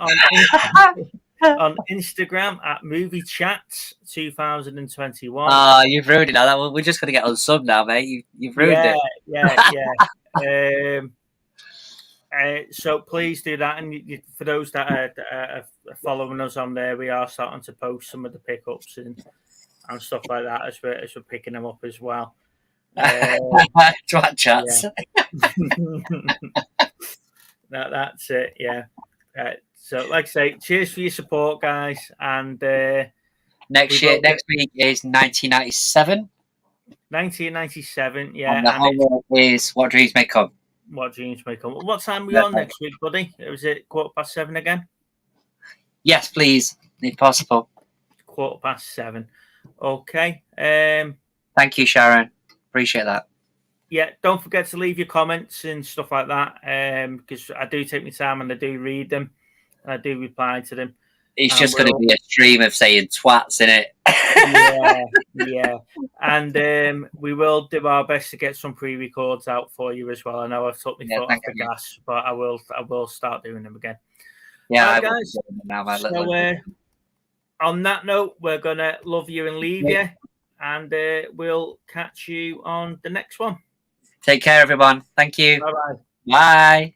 on Instagram at Movie Chats 2021. You've ruined it now. We're just going to get on sub now, mate. You've ruined it. Yeah. So please do that, and for those that are following us on there, we are starting to post some of the pickups and stuff like that as we're picking them up as well. Twat chats. That's it. Yeah. So, like I say, cheers for your support, guys. And next week is 1997. 1997. Yeah. And the homework is What Dreams May Come. What dreams may come. What time are we on next week, buddy? Was it 7:15 again? Yes, please, if possible. 7:15. Okay. Thank you, Sharon. Appreciate that. Yeah, don't forget to leave your comments and stuff like that, because I do take my time and I do read them and I do reply to them. It's just going to be a stream of saying twats in it. Yeah. And we will do our best to get some pre-records out for you as well. I know I've took my foot off the gas, but I will start doing them again. Yeah, right, guys. On that note, we're gonna love you and leave you, and we'll catch you on the next one. Take care, everyone. Thank you. Bye-bye. Bye.